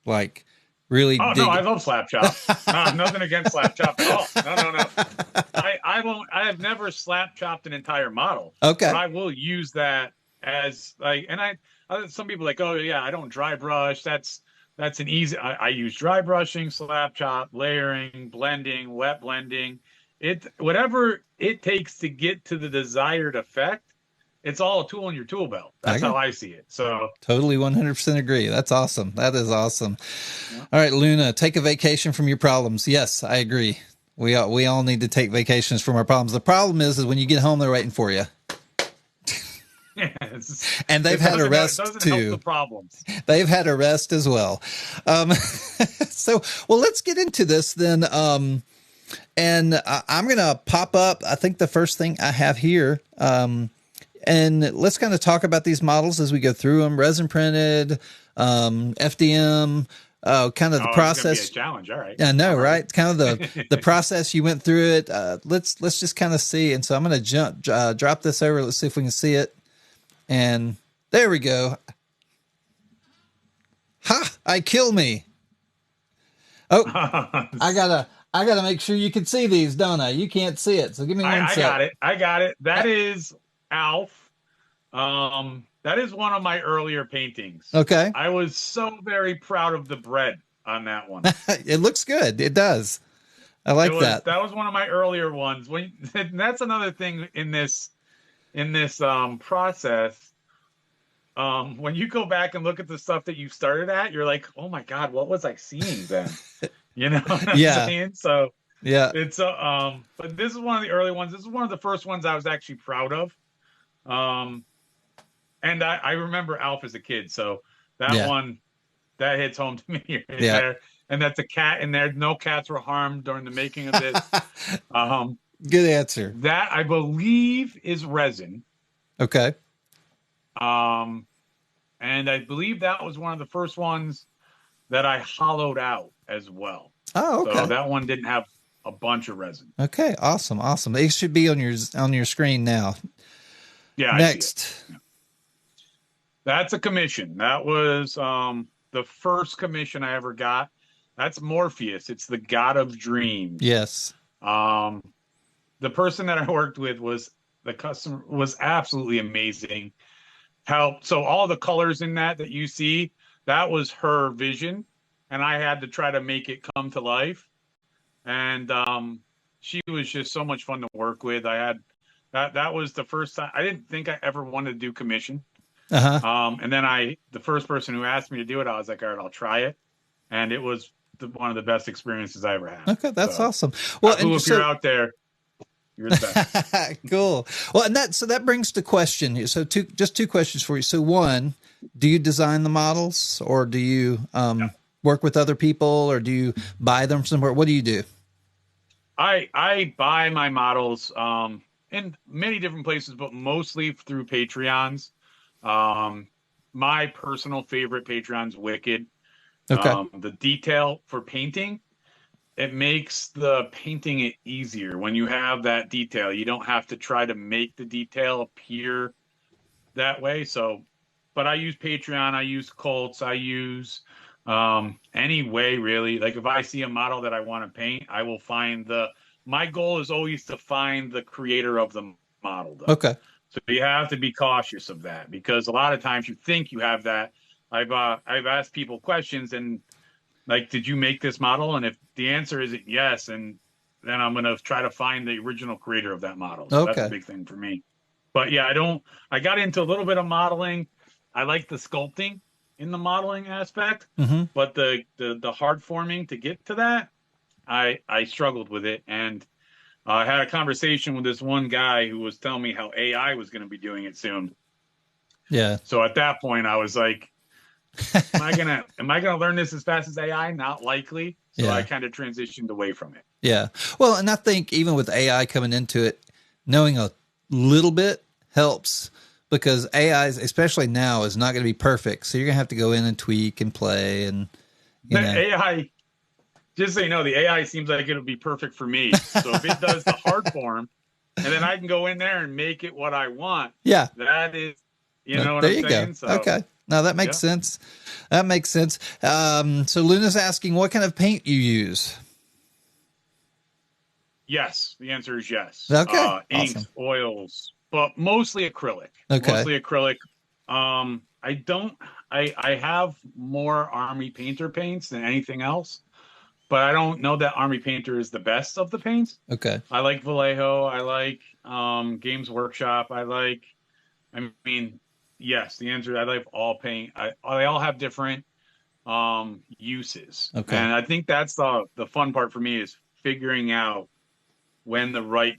like really no, I love slap chop. No, nothing against slap chop at all. No. I have never slap chopped an entire model. Okay. But I will use that as like, and some people are like, oh yeah, I don't dry brush. That's an easy, I use dry brushing, slap chop, layering, blending, wet blending. Whatever it takes to get to the desired effect, it's all a tool in your tool belt. That's how I see it. So totally 100% agree. That's awesome. That is awesome. Yeah. All right, Luna, take a vacation from your problems. Yes, I agree. We all need to take vacations from our problems. The problem is when you get home, they're waiting for you. Yes. And they've had a rest too. Help the problems. They've had a rest as well. Well, let's get into this then. And I'm going to pop up, I think the first thing I have here, and let's kind of talk about these models as we go through them. Resin printed, FDM, kind of the process. It's gonna be a challenge. All right. I know, right? Kind of the process you went through it. Let's just kind of see. And so I'm going to drop this over. Let's see if we can see it. And there we go. Ha! I kill me. Oh, I I got to make sure you can see these, don't I? You can't see it, so give me one I sec. got it. I got it. Uh, That is Alf. That is one of my earlier paintings. Okay. I was so very proud of the bread on that one. It looks good. It does. I like that. That was one of my earlier ones. When that's another thing in this process. When you go back and look at the stuff that you started at, you're like, oh my God, what was I seeing then? You know what I'm Yeah. saying? So Yeah. it's but this is one of the early ones. This is one of the first ones I was actually proud of. Um, and I remember Alf as a kid, so that Yeah. one that hits home to me right Yeah. there. And that's a cat in there. No cats were harmed during the making of this. Um, Good answer. that I believe is resin. Okay. Um, and I believe that was one of the first ones that I hollowed out as well. Oh, So okay. that one didn't have a bunch of resin. Okay. Awesome. Awesome. It should be on your screen now. Yeah, I see it. Next. That's a commission. That was the first commission I ever got. That's Morpheus. It's the god of dreams. Yes. Um, the person that I worked with was the customer was absolutely amazing. Helped. So all the colors in that you see, that was her vision, and I had to try to make it come to life. And she was just so much fun to work with. I had that was the first time. I didn't think I ever wanted to do commission. Uh-huh. And then the first person who asked me to do it, I was like, all right, I'll try it. And it was one of the best experiences I ever had. Okay, that's so, awesome. Well, and if you're out there, you're the best. Cool. Well, and that brings the question. So just two questions for you. So one, do you design the models, or do you work with other people, or do you buy them somewhere? What do you do? I buy my models in many different places, but mostly through Patreons. My personal favorite Patreon's Wicked. Okay. The detail for painting, it makes the painting easier when you have that detail. You don't have to try to make the detail appear that way. So, but I use Patreon, I use Colts, I use any way really. Like if I see a model that I want to paint, I will find my goal is always to find the creator of the model though. Okay. So you have to be cautious of that, because a lot of times you think you have that. I've asked people questions and like, did you make this model? And if the answer isn't yes, and then I'm going to try to find the original creator of that model. So that's a big thing for me. But yeah, I got into a little bit of modeling. I like the sculpting in the modeling aspect, but the hard forming to get to that, I struggled with it. And I had a conversation with this one guy who was telling me how AI was going to be doing it soon. Yeah. So at that point I was like, am I gonna learn this as fast as AI? Not likely. So I kind of transitioned away from it. Yeah. Well, and I think even with AI coming into it, knowing a little bit helps, because AI, especially now, is not going to be perfect. So you're going to have to go in and tweak and play and AI. Just so you know, the AI seems like it'll be perfect for me. So if it does the hard form, and then I can go in there and make it what I want. Yeah. That is, you know what there I'm you saying? Go. So, okay. No, that makes sense. That makes sense. So Luna's asking what kind of paint you use. Yes, the answer is yes. Okay. Inks, awesome. oils, but mostly acrylic. Okay. Mostly acrylic. I have more Army Painter paints than anything else, but I don't know that Army Painter is the best of the paints. Okay. I like Vallejo. I like Games Workshop. Yes, the answer, I like all paint. They all have different uses. Okay. And I think that's the fun part for me, is figuring out when the right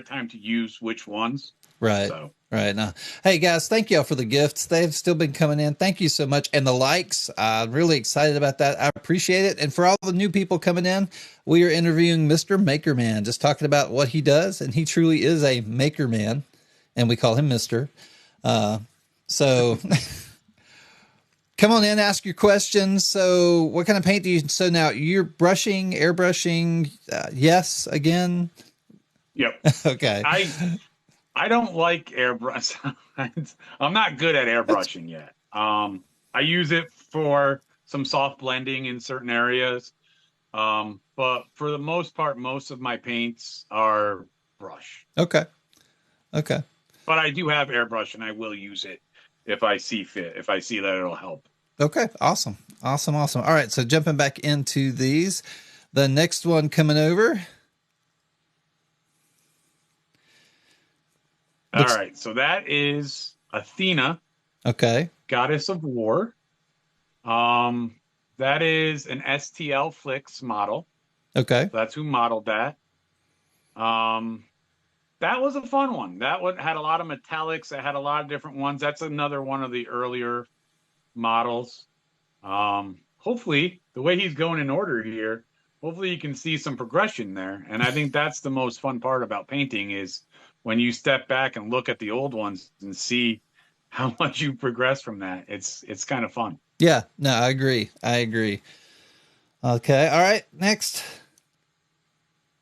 time to use which ones. Right. So. Right. Now, hey guys, thank y'all for the gifts. They've still been coming in. Thank you so much. And the likes, I'm really excited about that. I appreciate it. And for all the new people coming in, we are interviewing Mr. Makerman, just talking about what he does. And he truly is a maker man, and we call him Mr. So come on in, ask your questions. So what kind of paint do you, so now you're brushing, airbrushing? Yes. Again. Yep. Okay. I don't like airbrush. I'm not good at airbrushing yet. I use it for some soft blending in certain areas. But for the most part, most of my paints are brush. Okay. Okay. But I do have airbrush, and I will use it if I see fit, if I see that it'll help. Okay. Awesome. Awesome. Awesome. All right. So jumping back into these, the next one coming over. All right. So that is Athena. Okay. Goddess of War. That is an STL Flix model. Okay. So that's who modeled that. That was a fun one. That one had a lot of metallics. It had a lot of different ones. That's another one of the earlier models. Hopefully, the way he's going in order here, hopefully you can see some progression there. And I think that's the most fun part about painting is when you step back and look at the old ones and see how much you progress from that. It's kind of fun. Yeah. No, I agree. I agree. Okay. All right. Next.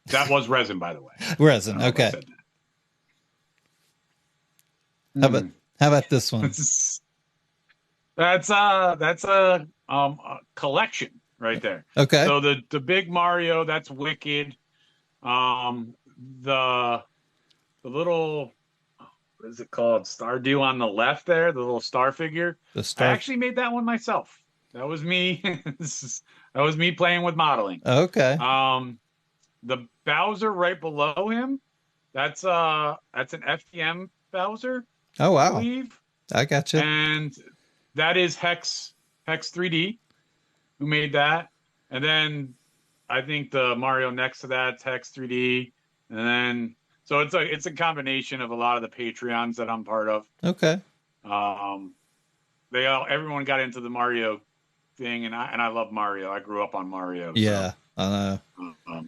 That was resin, by the way. Resin. Okay. How about this one? That's a collection right there. Okay. So the big Mario, that's Wicked. The little, what is it called? Stardew on the left there, the little star figure. I actually made that one myself. That was me. That was me playing with modeling. Okay. The Bowser right below him, that's an FDM Bowser. Oh wow. I believe. I gotcha. And that is Hex 3D who made that. And then I think the Mario next to that's Hex 3D. And then so it's a combination of a lot of the Patreons that I'm part of. Okay. Everyone got into the Mario thing, and I love Mario. I grew up on Mario. Yeah, so. I know.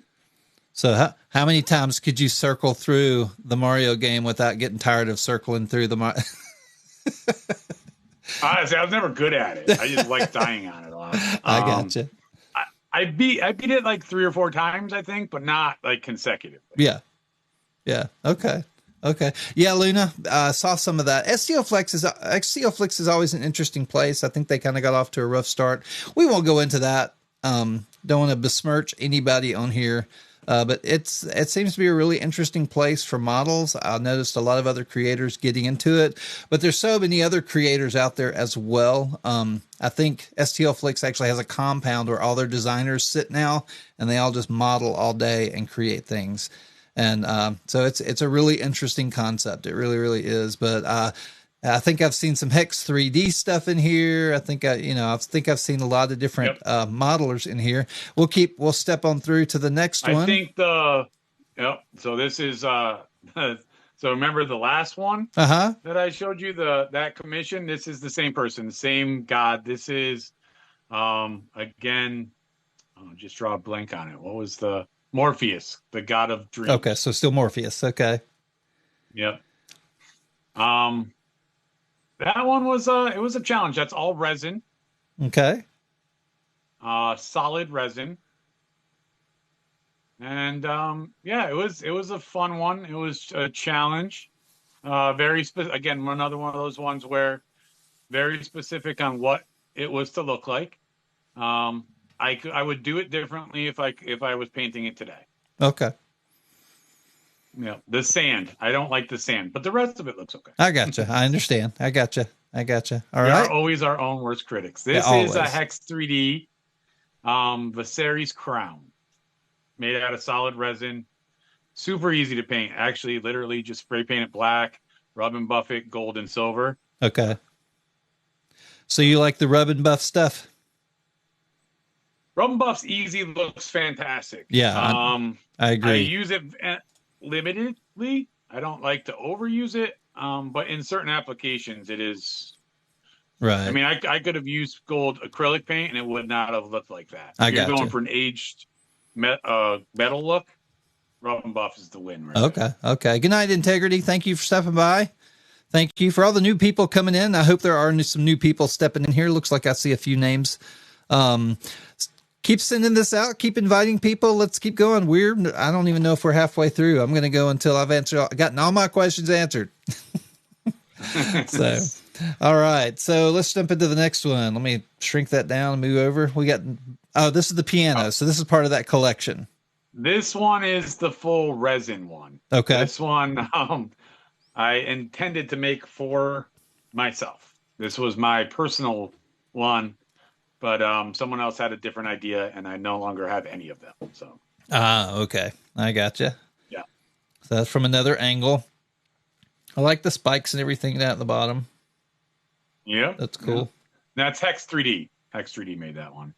So how many times could you circle through the Mario game without getting tired of circling through the Mario? Honestly, I was never good at it. I just like dying on it a lot. I gotcha. I beat it like 3 or 4 times, I think, but not like consecutively. Yeah. Yeah. Okay. Okay. Yeah, Luna, saw some of that. STL Flix is always an interesting place. I think they kind of got off to a rough start. We won't go into that. Don't want to besmirch anybody on here. But it seems to be a really interesting place for models. I noticed a lot of other creators getting into it, but there's so many other creators out there as well. I think STL Flix actually has a compound where all their designers sit now and they all just model all day and create things. And so it's a really interesting concept. It really, really is. But I think I've seen some Hex 3D stuff in here. I think I've seen a lot of different modelers in here. We'll step on through to the next one. I think so this is so remember the last one that I showed you, that commission? This is the same person, same god. This is again, just draw a blank on it. What was the Morpheus, the god of dreams? Okay, so still Morpheus. Okay. Yep. That one was it was a challenge. That's all resin. Okay. Solid resin. And it was a fun one. It was a challenge. Again, another one of those ones where very specific on what it was to look like. I would do it differently if I was painting it today. Okay. Yeah, the sand. I don't like the sand, but the rest of it looks okay. I gotcha. I understand. I gotcha. All right. We are always our own worst critics. This is a Hex 3D Viserys crown made out of solid resin. Super easy to paint. Actually, literally just spray paint it black, rub and buff it gold and silver. Okay. So you like the rub and buff stuff? Rub and buff's easy, looks fantastic. Yeah, I agree. I use it limitedly. I don't like to overuse it, but in certain applications, it is right. I mean, I could have used gold acrylic paint, and it would not have looked like that. If you're going for an aged metal look, rub and buff is the win. Right okay. There. Okay. Good night, Integrity. Thank you for stepping by. Thank you for all the new people coming in. I hope there are some new people stepping in here. Looks like I see a few names. Keep sending this out. Keep inviting people. Let's keep going. I don't even know if we're halfway through. I'm going to go until I've gotten all my questions answered. So, All right, so let's jump into the next one. Let me shrink that down and move over. We got, oh, this is the piano. So this is part of that collection. This one is the full resin one. Okay. This one, I intended to make for myself. This was my personal one, but someone else had a different idea, and I no longer have any of them. So, Okay. I gotcha. yeah. So that's from another angle. I like the spikes and everything down at the bottom. Yeah. That's cool. Yeah. That's Hex 3D. Hex 3D made that one.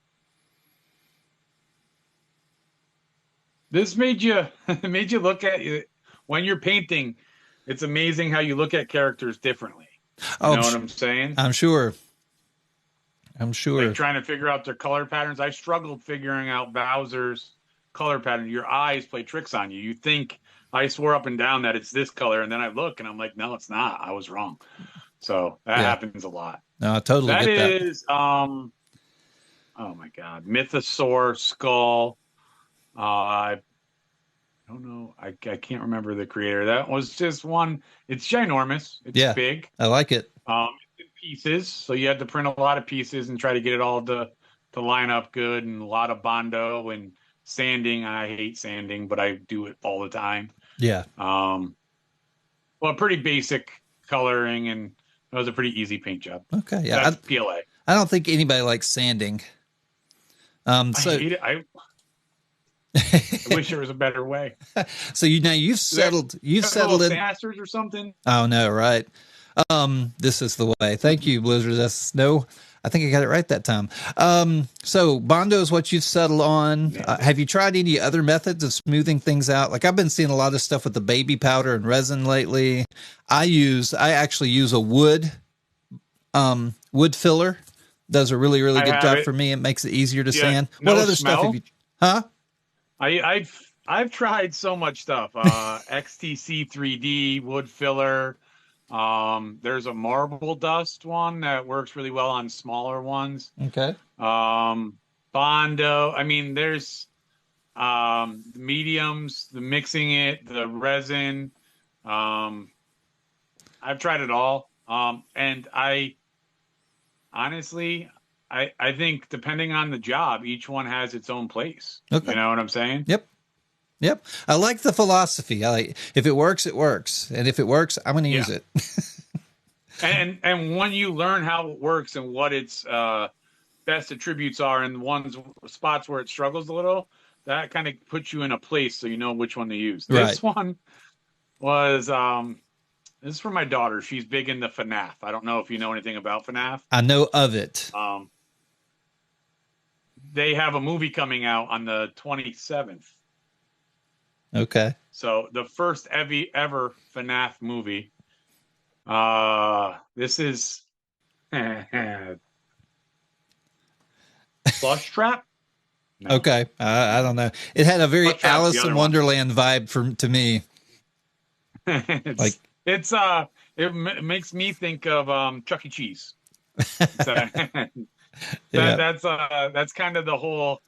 This made you look at it when you're painting. It's amazing how you look at characters differently. You know what I'm saying? I'm sure. Like trying to figure out their color patterns. I struggled figuring out Bowser's color pattern. Your eyes play tricks on you. You think I swore up and down that it's this color, and then I look and I'm like, no, it's not. I was wrong. So that happens a lot. No, I totally get that. That is, oh my God, Mythosaur skull. I don't know. I can't remember the creator. That was just one. It's ginormous. It's big. I like it. It's in pieces. So you had to print a lot of pieces and try to get it all to line up good, and a lot of Bondo and sanding. I hate sanding, but I do it all the time. Yeah. Well, pretty basic coloring, and it was a pretty easy paint job. Okay. Yeah. That's PLA. I don't think anybody likes sanding. So I hate it. I wish there was a better way. So you've settled in Masters or something. Oh no, right. This is the way. Thank you, Blizzard. I think I got it right that time. So Bondo is what you've settled on. Have you tried any other methods of smoothing things out? Like I've been seeing a lot of stuff with the baby powder and resin lately. I actually use a wood filler. Does a really, really good job for me. It makes it easier to sand. What other stuff have you, huh? I've tried so much stuff. XTC 3D wood filler. There's a marble dust one that works really well on smaller ones. Okay. Bondo. I mean, there's mediums, the mixing it, the resin. I've tried it all. And I honestly, I think depending on the job, each one has its own place. Okay. You know what I'm saying? Yep. I like the philosophy. If it works, it works. And if it works, I'm going to use it. and when you learn how it works and what its best attributes are and spots where it struggles a little, that kind of puts you in a place so you know which one to use. This one was this is for my daughter. She's big into FNAF. I don't know if you know anything about FNAF. I know of it. They have a movie coming out on the 27th. Okay. So the first ever FNAF movie. This is Plush Trap. No. Okay, I don't know. It had a very Alice in Wonderland vibe to me. It makes me think of Chuck E. Cheese. That's kind of the whole.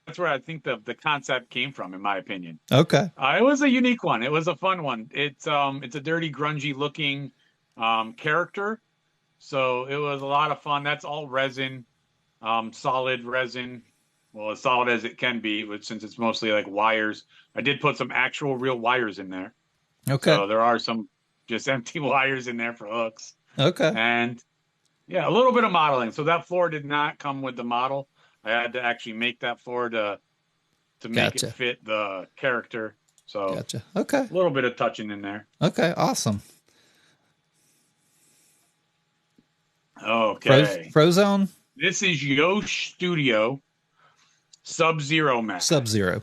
That's where I think the concept came from, in my opinion. Okay. It was a unique one. It was a fun one. It's a dirty, grungy looking character. So it was a lot of fun. That's all resin, solid resin. Well, as solid as it can be, but since it's mostly like wires, I did put some actual real wires in there. Okay. So there are some just empty wires in there for hooks. Okay. And yeah, a little bit of modeling. So that floor did not come with the model. I had to actually make that floor to make it fit the character. So Okay. A little bit of touching in there. Okay. Awesome. Okay. Frozone? This is Yosh Studio Sub-Zero Matte. Sub-Zero.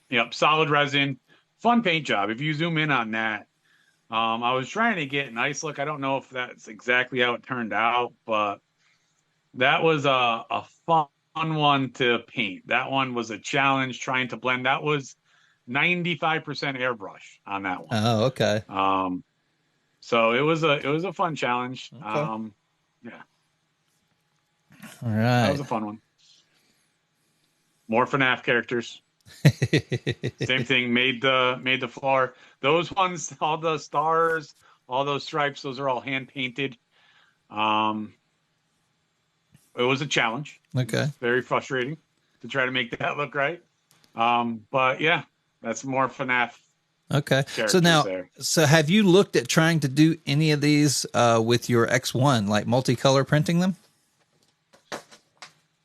Yep. Solid resin. Fun paint job. If you zoom in on that, I was trying to get an ice look. I don't know if that's exactly how it turned out, but that was a fun one to paint. That one was a challenge trying to blend. That was 95% airbrush on that one. Oh, okay. So it was a fun challenge. Okay. Yeah. All right. That was a fun one. More FNAF characters. Same thing. Made the floor. Those ones, all the stars, all those stripes, those are all hand painted. It was a challenge. Okay. It's very frustrating to try to make that look right. But yeah, that's more FNAF. Okay. So now, so have you looked at trying to do any of these with your X1, like multicolor printing them?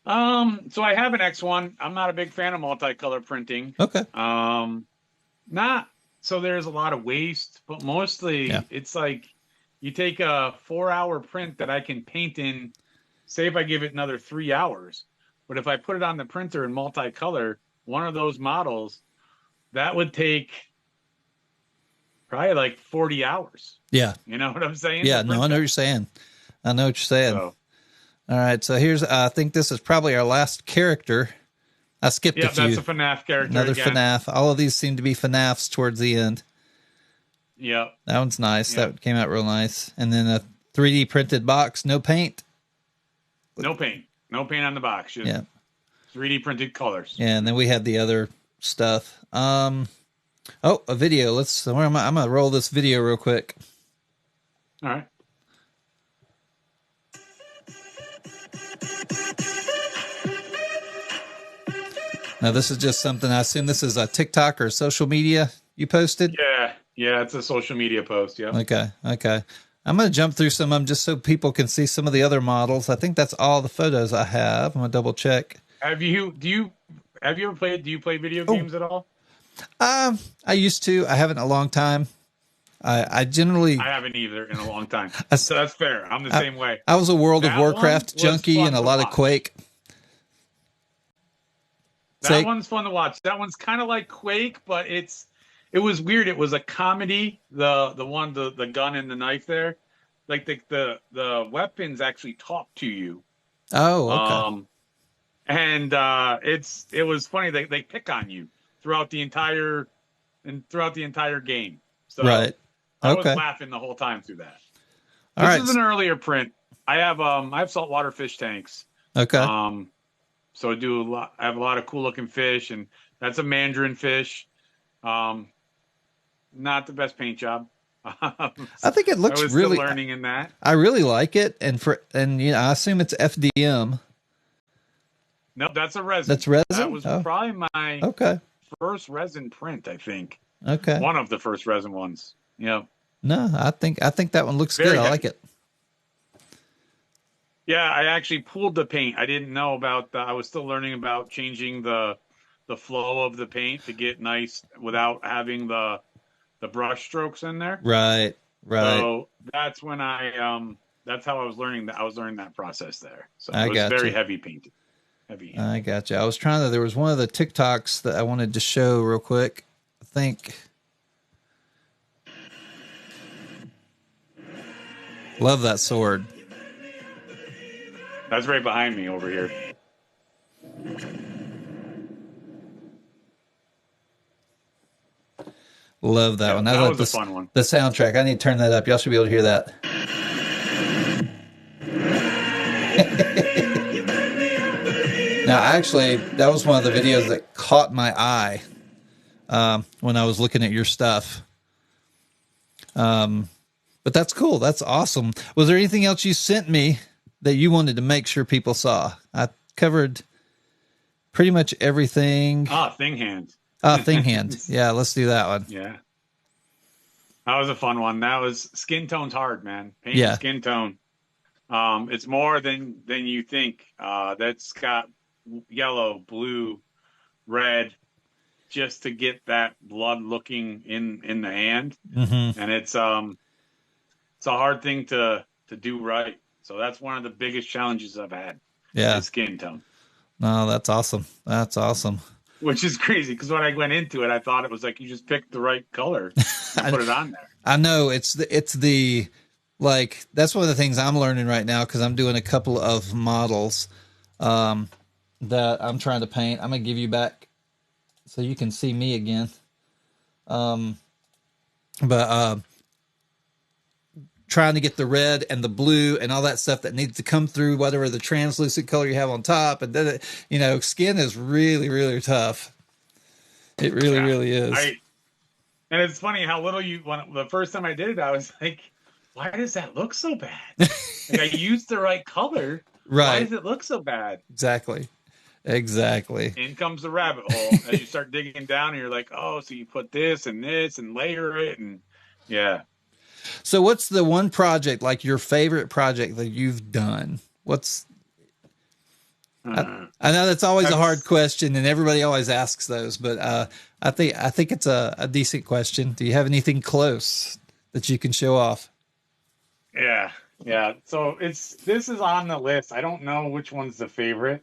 So I have an X1. I'm not a big fan of multicolor printing. Okay. Not so there's a lot of waste, but mostly it's like you take a 4-hour print that I can paint in, say if I give it another 3 hours, but if I put it on the printer in multicolor, one of those models, that would take probably like 40 hours. Yeah. You know what I'm saying? Yeah, no, I know what you're saying. I know what you're saying. So, all right, so here's, I think this is probably our last character. I skipped a few. Yeah, that's a FNAF character. Another FNAF. All of these seem to be FNAFs towards the end. Yeah. That one's nice. Yep. That came out real nice. And then a 3D printed box, no paint. No paint. No paint on the box. Just 3D printed colors. Yeah, and then we had the other stuff. Oh, a video. I'm going to roll this video real quick. All right. Now, this is just something, I assume this is a TikTok or social media you posted? Yeah, it's a social media post, yeah. Okay. I'm going to jump through some of them just so people can see some of the other models. I think that's all the photos I have. I'm going to double check. Do you play video games at all? I used to. I haven't in a long time. I haven't either in a long time. So that's fair. I'm the same way. I was a World of Warcraft junkie and a lot of Quake. That one's fun to watch. That one's kind of like Quake, but it was weird. It was a comedy. The gun and the knife there, like the weapons actually talk to you. Oh, okay. And it was funny. They pick on you throughout the entire game. So right. I was laughing the whole time through that. This is an earlier print. I have saltwater fish tanks. Okay. So I have a lot of cool looking fish, and that's a mandarin fish. Not the best paint job. I think it looks I was really still learning in that. I really like it, and I assume it's FDM. No, that's a resin. That's resin. That was probably my first resin print, I think. Okay. One of the first resin ones. Yeah. No, I think that one looks good. I like it. Yeah, I actually pooled the paint. I didn't know about I was still learning about changing the flow of the paint to get nice without having the brush strokes in there. Right. So that's when that's how I was learning that. I was learning that process there. So it was very heavy painted. I got you. I was there was one of the TikToks that I wanted to show real quick. I think. Love that sword. That's right behind me over here. Love that one. That was a fun one. The soundtrack. I need to turn that up. Y'all should be able to hear that. Now, actually, that was one of the videos that caught my eye when I was looking at your stuff. But that's cool. That's awesome. Was there anything else you sent me that you wanted to make sure people saw? I covered pretty much everything. Thing Hand. Thing Hand. Yeah, let's do that one. Yeah. That was a fun one. That was skin tone's hard, man. Painting skin tone. It's more than you think. That's got yellow, blue, red, just to get that blood looking in the hand. Mm-hmm. And it's a hard thing to do right. So that's one of the biggest challenges I've had. Yeah. Is skin tone. No, that's awesome. That's awesome. Which is crazy because when I went into it, I thought it was like you just picked the right color and put it on there. I know it's the like that's one of the things I'm learning right now because I'm doing a couple of models that I'm trying to paint. I'm gonna give you back so you can see me again. Trying to get the red and the blue and all that stuff that needs to come through whatever the translucent color you have on top. And then, skin is really, really tough. It really, really is. And it's funny how little the first time I did it, I was like, why does that look so bad? Like I used the right color. Why Right. does it look so bad? Exactly. Exactly. In comes the rabbit hole as you start digging down and you're like, oh, so you put this and layer it. And yeah. So what's the one project, like your favorite project that you've done? What's I, Uh, I know that's always a hard that's, question, and everybody always asks those, but I think it's a decent question. Do you have anything close that you can show off? yeah. Yeah. So this is on the list. I don't know which one's the favorite,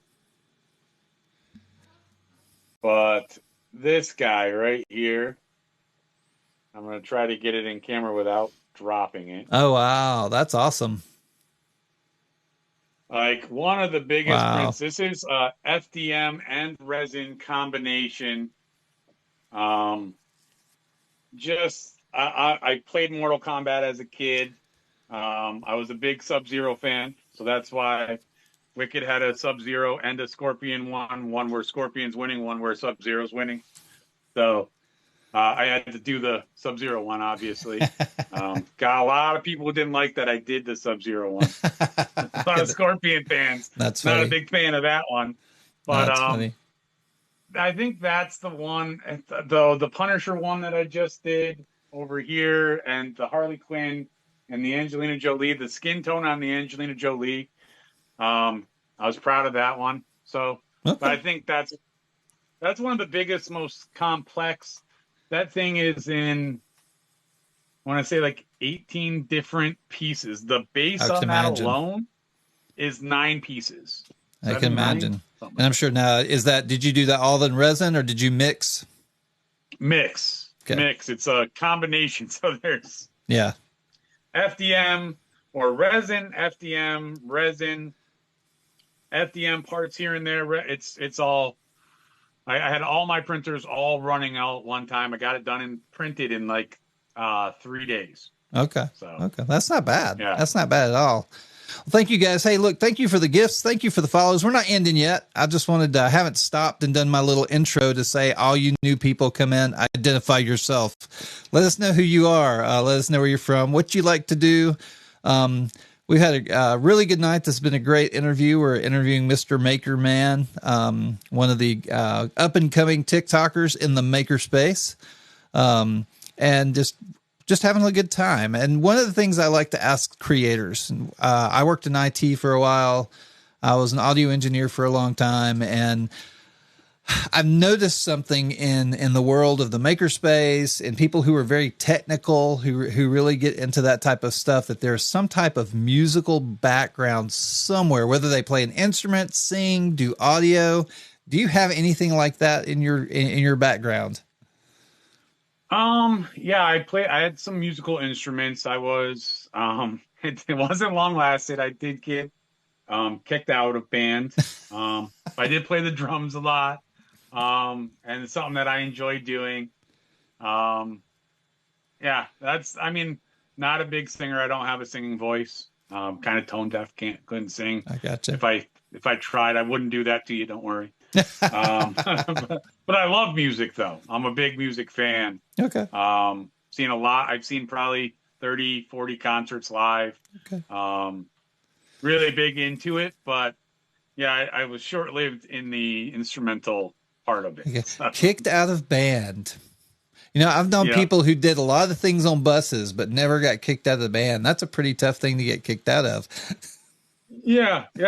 but this guy right here, I'm going to try to get it in camera without dropping it. Oh wow, that's awesome! Like one of the biggest Wow. prints. This is FDM and resin combination. Um, I played Mortal Kombat as a kid. I was a big Sub-Zero fan, so that's why Wicked had a Sub-Zero and a Scorpion one where Scorpion's winning, one where Sub-Zero's winning. So I had to do the Sub-Zero one, obviously. Got a lot of people who didn't like that I did the Sub-Zero one. A lot of Scorpion fans. That's Not a funny. big fan of that one. But That's funny. I think that's the one, though the Punisher one that I just did over here, and the Harley Quinn and the Angelina Jolie, the skin tone on the Angelina Jolie. I was proud of that one. So, but Okay. I think that's one of the biggest, most complex. That thing is in, I want to say like 18 different pieces. The I base can on that imagine. alone is 9 pieces. I can 7, 9, imagine. something And like I'm sure now, did you do that all in resin or did you mix? that. Okay. Mix. It's a combination. So there's Yeah. FDM or resin, FDM parts here and there. It's all. I had all my printers all running out at one time. I got it done and printed in like 3 days. Okay. So Okay. That's not bad. yeah. That's not bad at all. Well, thank you guys. Hey, look, thank you for the gifts. Thank you for the follows. We're not ending yet. I just wanted to, I haven't stopped and done my little intro to say, all you new people come in, identify yourself. Let us know who you are. Let us know where you're from, what you like to do. We've had a really good night. This has been a great interview. We're interviewing MisterMakerMan, one of the up and coming TikTokers in the makerspace, and just having a good time. And one of the things I like to ask creators, I worked in IT for a while. I was an audio engineer for a long time, and I've noticed something in the world of the makerspace and people who are very technical, who really get into that type of stuff, that there's some type of musical background somewhere, whether they play an instrument, sing, do audio. Do you have anything like that in your background? Yeah, I had some musical instruments. I was it wasn't long lasted. I did get kicked out of band. I did play the drums a lot. And it's something that I enjoy doing. Um, yeah, I mean, not a big singer. I don't have a singing voice. Kind of tone deaf, couldn't sing. I gotcha. If I tried, I wouldn't do that to you. Don't worry. But I love music though. I'm a big music fan. Okay. Seen a lot. I've seen probably 30, 40 concerts live. Okay. Really big into it, but yeah, I was short-lived in the instrumental part of it. Okay. So, Kicked out of band. I've known yeah. people who did a lot of things on buses, but never got kicked out of the band. That's a pretty tough thing to get kicked out of. Yeah, it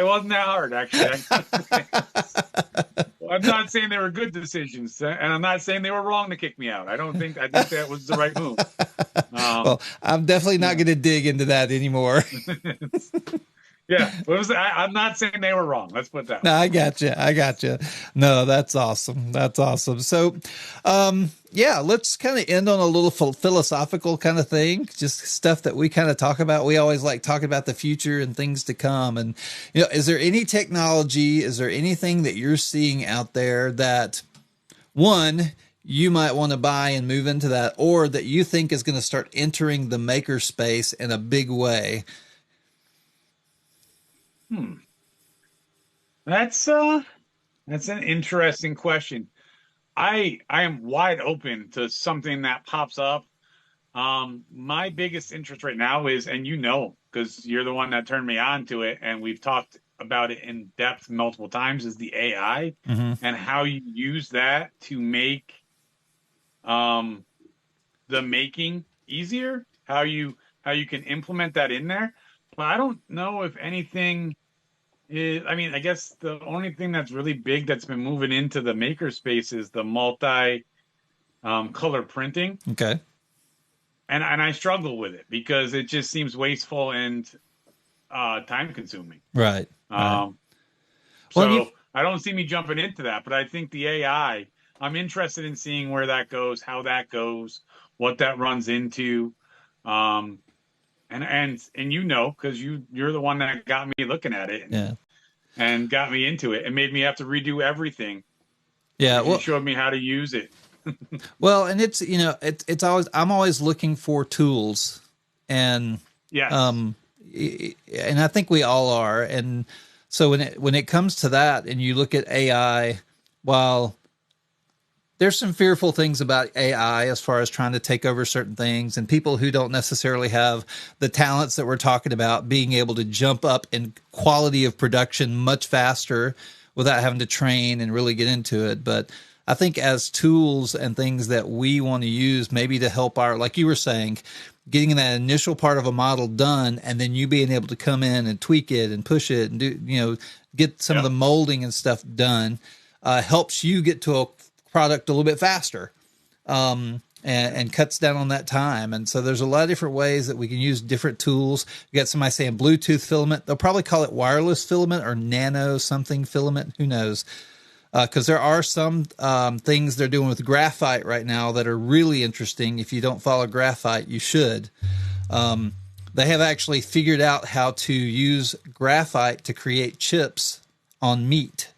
wasn't that hard actually. I'm not saying they were good decisions, and I'm not saying they were wrong to kick me out. I think that was the right move. Well, I'm definitely not going to dig into that anymore. Yeah, I'm not saying they were wrong. Let's put that. No, I got you. No, that's awesome. That's awesome. So, yeah, let's kind of end on a little philosophical kind of thing, just stuff that we kind of talk about. We always like talking about the future and things to come. And, is there any technology, is there anything that you're seeing out there that, one, you might want to buy and move into that, or that you think is going to start entering the maker space in a big way? That's an interesting question. I am wide open to something that pops up. My biggest interest right now is, and because you're the one that turned me on to it, and we've talked about it in depth multiple times, is the AI Hmm. and how you use that to make um, the making easier, how you can implement that in there. But I don't know if anything is, I mean, I guess the only thing that's really big that's been moving into the maker space is the multi color printing. Okay. And I struggle with it because it just seems wasteful and time consuming. Right. Right. Um, Well, you so I don't see me jumping into that, but I think the AI, I'm interested in seeing where that goes, how that goes, what that runs into. Um, and because you're the one that got me looking at it yeah. and got me into it and made me have to redo everything Yeah. because you Well, showed me how to use it. and it's always, I'm always looking for tools, and Yes. um and I think we all are. And so when it comes to that, and you look at AI, while there's some fearful things about AI as far as trying to take over certain things, and people who don't necessarily have the talents that we're talking about being able to jump up in quality of production much faster without having to train and really get into it. But I think as tools and things that we want to use, maybe to help our, like you were saying, getting that initial part of a model done, and then you being able to come in and tweak it and push it and do, get some of the Yep. molding and stuff done, helps you get to a product a little bit faster, and cuts down on that time. And so there's a lot of different ways that we can use different tools. You got somebody saying Bluetooth filament. They'll probably call it wireless filament or nano something filament. Who knows? Because there are some things they're doing with graphite right now that are really interesting. If you don't follow graphite, you should. They have actually figured out how to use graphite to create chips on meat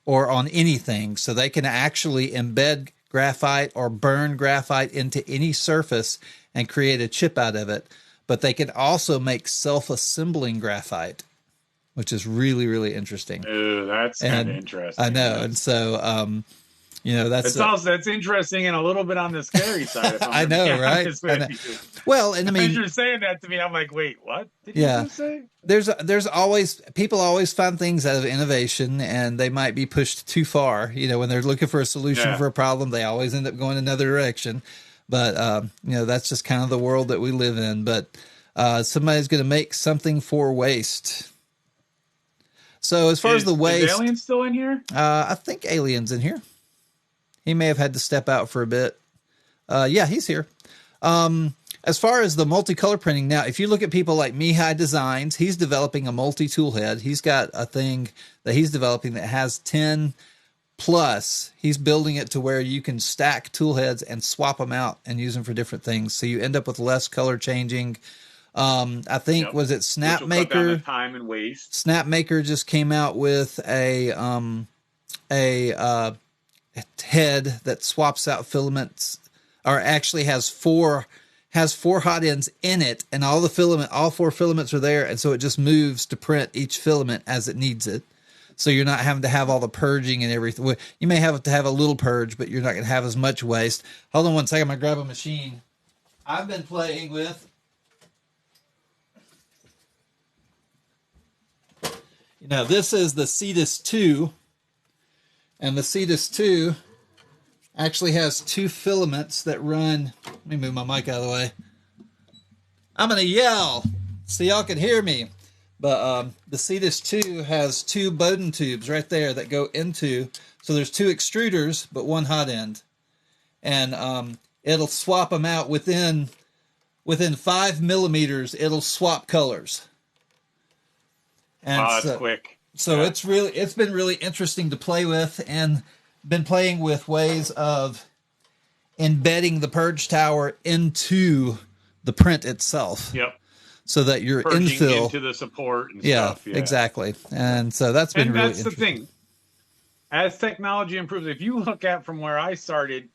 or on anything. So they can actually embed graphite or burn graphite into any surface and create a chip out of it. But they can also make self-assembling graphite, which is really, really interesting. Ooh, that's kind of And interesting. I know. And so, That's interesting and a little bit on the scary side. If I'm I gonna be know, right? honest I with know. you. Well, and I As mean, you're saying that to me, I'm like, wait, what did you yeah, just say? there's always, people always find things out of innovation, and they might be pushed too far. When they're looking for a solution Yeah. for a problem, they always end up going another direction. But that's just kind of the world that we live in. But somebody's going to make something for waste. So as far as the Is waste, Alien still in here? I think Alien's in here. He may have had to step out for a bit. Yeah, he's here. As far as the multicolor printing, now, if you look at people like Mihai Designs, he's developing a multi-tool head. He's got a thing that he's developing that has 10 plus. He's building it to where you can stack tool heads and swap them out and use them for different things. So you end up with less color changing. I think, Yep. was it Which will cut down the Snapmaker? time and waste. Snapmaker just came out with a head that swaps out filaments, or actually has four hot ends in it, and all four filaments are there, and so it just moves to print each filament as it needs it. So you're not having to have all the purging and everything. You may have to have a little purge, but you're not going to have as much waste. Hold on one second, I'm going to grab a machine I've been playing with. This is the Cetus 2, and the Cetus 2 actually has two filaments that run. Let me move my mic out of the way. I'm going to yell so y'all can hear me. But the Cetus 2 has two Bowden tubes right there that go into, so there's two extruders, but one hot end. And it'll swap them out within 5 millimeters, it'll swap colors. And That's quick. So it's been really interesting to play with, and been playing with ways of embedding the purge tower into the print itself. Yep. So that your Purging infill into the support and yeah, stuff. Yeah, exactly. And so that's been really interesting. That's the thing. As technology improves, if you look at from where I started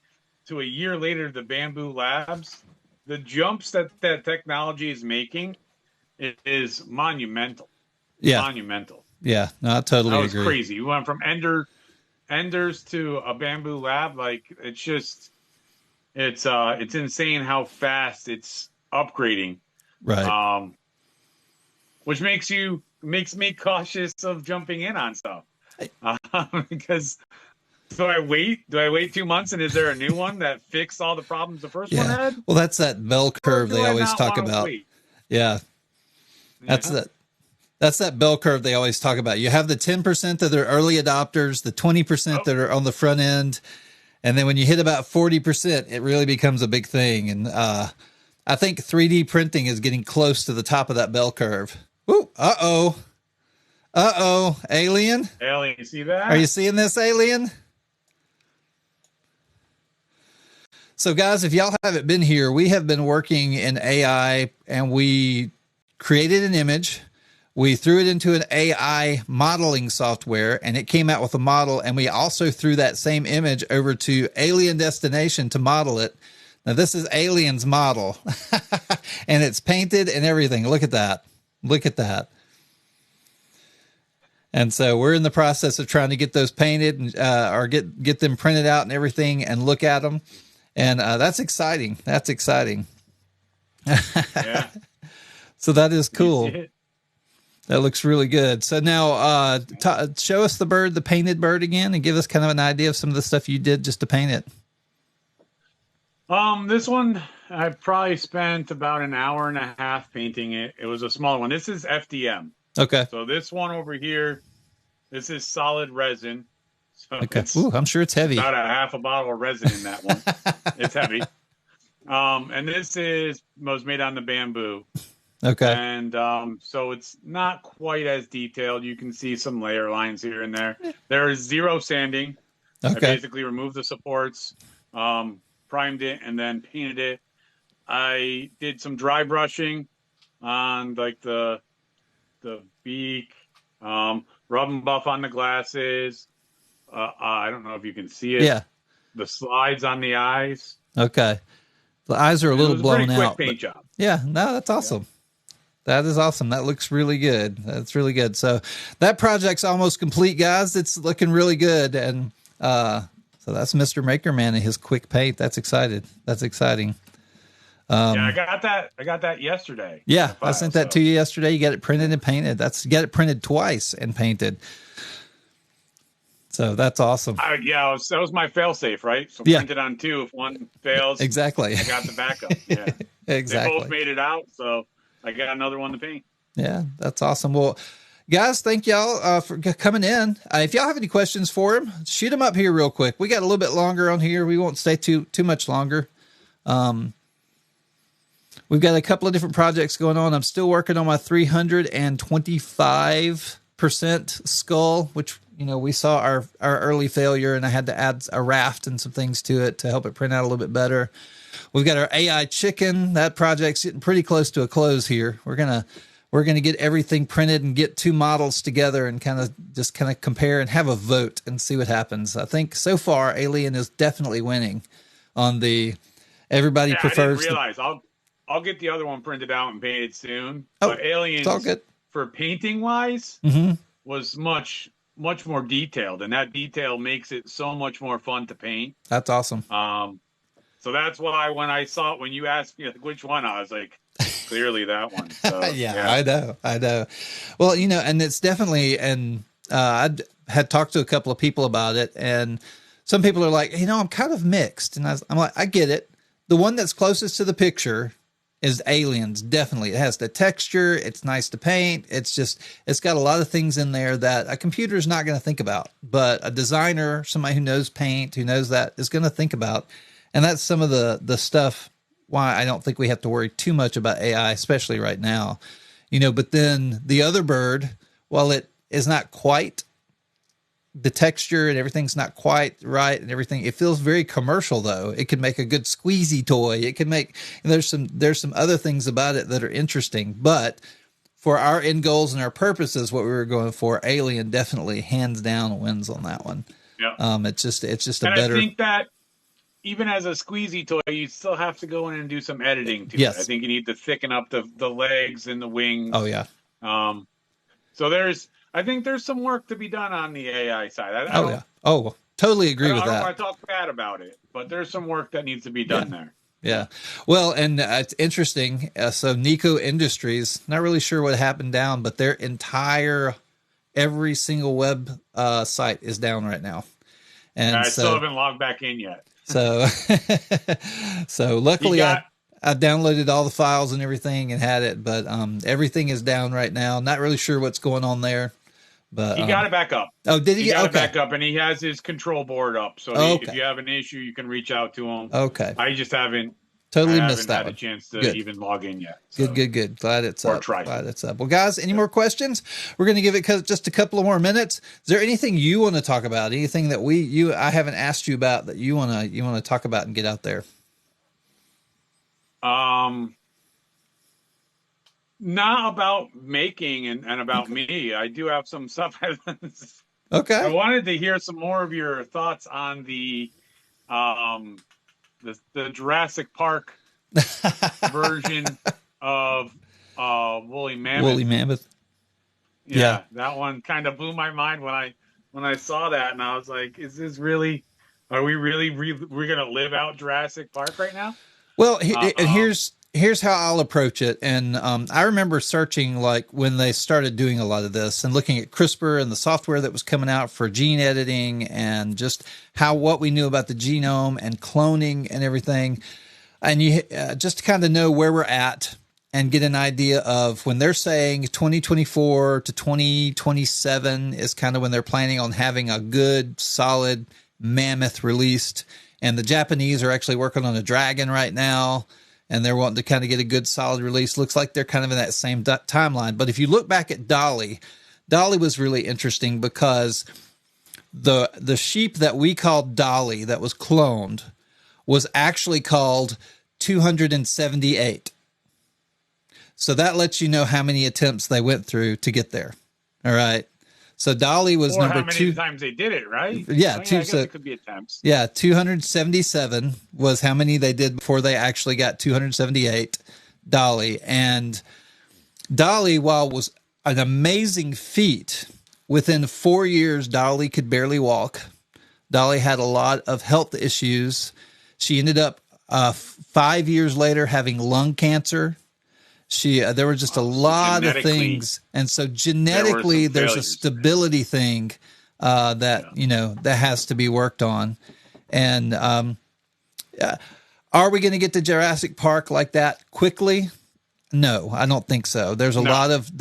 to a year later, the Bamboo Labs, the jumps that technology is making is monumental. Yeah. Monumental. Yeah. No, I totally agree. That was crazy. You went from Enders to a Bamboo Lab. Like, it's just, It's insane how fast it's upgrading. Right. Um, which makes me cautious of jumping in on stuff. Because do I wait? Do I wait 2 months and is there a new one that fixed all the problems the first one Yeah. had? Well, that's that bell Or curve do they I always not talk want to about. wait? Yeah. That's Yeah. that. That's that bell curve they always talk about. You have the 10% that are early adopters, the 20% Oh, that are on the front end, and then when you hit about 40%, it really becomes a big thing. And I think 3D printing is getting close to the top of that bell curve. Ooh, uh-oh. Uh-oh. Alien? Alien, you see Are you that? seeing this, Alien? So, guys, if y'all haven't been here, we have been working in AI, and we created an image. We threw it into an AI modeling software, and it came out with a model. And we also threw that same image over to Alien Destination to model it. Now, this is Alien's model, and it's painted and everything. Look at that. Look at that. And so we're in the process of trying to get those painted or get them printed out and everything and look at them. And that's exciting. That's exciting. Yeah. So that is You cool. see it? That looks really good. So now show us the bird, the painted bird again, and give us kind of an idea of some of the stuff you did just to paint it. This one I probably spent about an hour and a half painting it. It was a small one. This is FDM. Okay. So this one over here, this is solid resin. So Okay. it's Ooh, I'm sure it's heavy. about a half a bottle of resin in that one. It's heavy. And this was made on the bamboo. Okay. And so it's not quite as detailed. You can see some layer lines here and there. There is zero sanding. I Okay. basically removed the supports, primed it, and then painted it. I did some dry brushing on like the beak, rub and buff on the glasses. I don't know if you can see it. Yeah. The slides on the eyes. Okay. The eyes are a And it little was a pretty blown quick out. paint job. Yeah. No, that's awesome. That is awesome. That looks really good. That's really good. So that project's almost complete, guys. It's looking really good. And so that's Mr. Makerman and his quick paint. That's excited. That's exciting. Yeah, I got that yesterday. Yeah, The file, I sent that to you yesterday. You got it printed and painted. You got it printed twice and painted. So that's awesome. Yeah, that was my fail safe, right? So Yeah. print it on two. If one fails, Exactly. I got the backup. Yeah, Exactly. They both made it out, so I got another one to paint. Yeah, that's awesome. Well, guys, thank y'all for coming in. If y'all have any questions for him, shoot them up here real quick. We got a little bit longer on here. We won't stay too much longer. We've got a couple of different projects going on. I'm still working on my 325% skull, which, you know, we saw our early failure and I had to add a raft and some things to it to help it print out a little bit better. We've got our AI chicken. That project's getting pretty close to a close here. We're going to get everything printed and get two models together and kind of compare and have a vote and see what happens. I think so far Alien is definitely winning on the everybody prefers. I didn't realize. I'll get the other one printed out and painted soon. Oh, But Aliens, it's all good. For painting wise, Mm-hmm. was much more detailed, and that detail makes it so much more fun to paint. That's awesome. So that's why when I saw it, when you asked me like, which one, I was like, clearly that one. So, yeah, I know. Well, you know, and it's definitely, and I had talked to a couple of people about it, and some people are like, you know, I'm kind of mixed, and I'm like, I get it. The one that's closest to the picture is Aliens. Definitely, it has the texture. It's nice to paint. It's got a lot of things in there that a computer is not going to think about, but a designer, somebody who knows paint, who knows that, is going to think about. And that's some of the stuff why I don't think we have to worry too much about AI, especially right now, you know. But then the other bird, while it is not quite, the texture and everything's not quite right and everything, it feels very commercial though. It could make a good squeezy toy. It could make, there's some other things about it that are interesting, but for our end goals and our purposes, what we were going for, Alien definitely hands down wins on that one. Yeah. It's just a and better. I think that even as a squeezy toy, you still have to go in and do some editing to Yes. it. I think you need to thicken up the legs and the wings. Oh yeah. So I think there's some work to be done on the AI side. Yeah. Oh, Totally agree I with don't that. want to talk bad about it, but there's some work that needs to be done there. Yeah. Well, and it's interesting. So Nico Industries, not really sure what happened down, but their entire, every single web site is down right now. And I still haven't logged back in yet. So, so luckily I downloaded all the files and everything and had it, but everything is down right now. Not really sure what's going on there. But he got it back up. Oh, did he? He got it back up, and he has his control board up. So if you have an issue, you can reach out to him. Okay. I just haven't missed that had a chance to even log in yet. So. Good. Glad it's up. Try. Glad it's up. Well, guys, any more questions? We're going to give it just a couple of more minutes. Is there anything you want to talk about? Anything that I haven't asked you about that you want to talk about and get out there? Not about making and about me. I do have some stuff. Okay. I wanted to hear some more of your thoughts on the Jurassic Park version of Woolly Mammoth. Woolly Mammoth. Yeah, that one kind of blew my mind when I saw that, and I was like, "Is this really? Are we really we're gonna live out Jurassic Park right now?" Well, and here's how I'll approach it. And I remember searching like when they started doing a lot of this and looking at CRISPR and the software that was coming out for gene editing and just what we knew about the genome and cloning and everything. And you just to kind of know where we're at and get an idea of when they're saying 2024 to 2027 is kind of when they're planning on having a good, solid mammoth released. And the Japanese are actually working on a dragon right now. And they're wanting to kind of get a good solid release. Looks like they're kind of in that same timeline. But if you look back at Dolly was really interesting because the sheep that we called Dolly that was cloned was actually called 278. So that lets you know how many attempts they went through to get there. All right. So Dolly was number 2. How many times they did it, right? Yeah, I guess it could be attempts. Yeah, 277 was how many they did before they actually got 278. Dolly. And Dolly, while was an amazing feat, within 4 years, Dolly could barely walk. Dolly had a lot of health issues. She ended up 5 years later having lung cancer. There were just a lot of things. And so genetically, there's a stability thing that has to be worked on. And are we going to get to Jurassic Park like that quickly? No, I don't think so. There's a lot of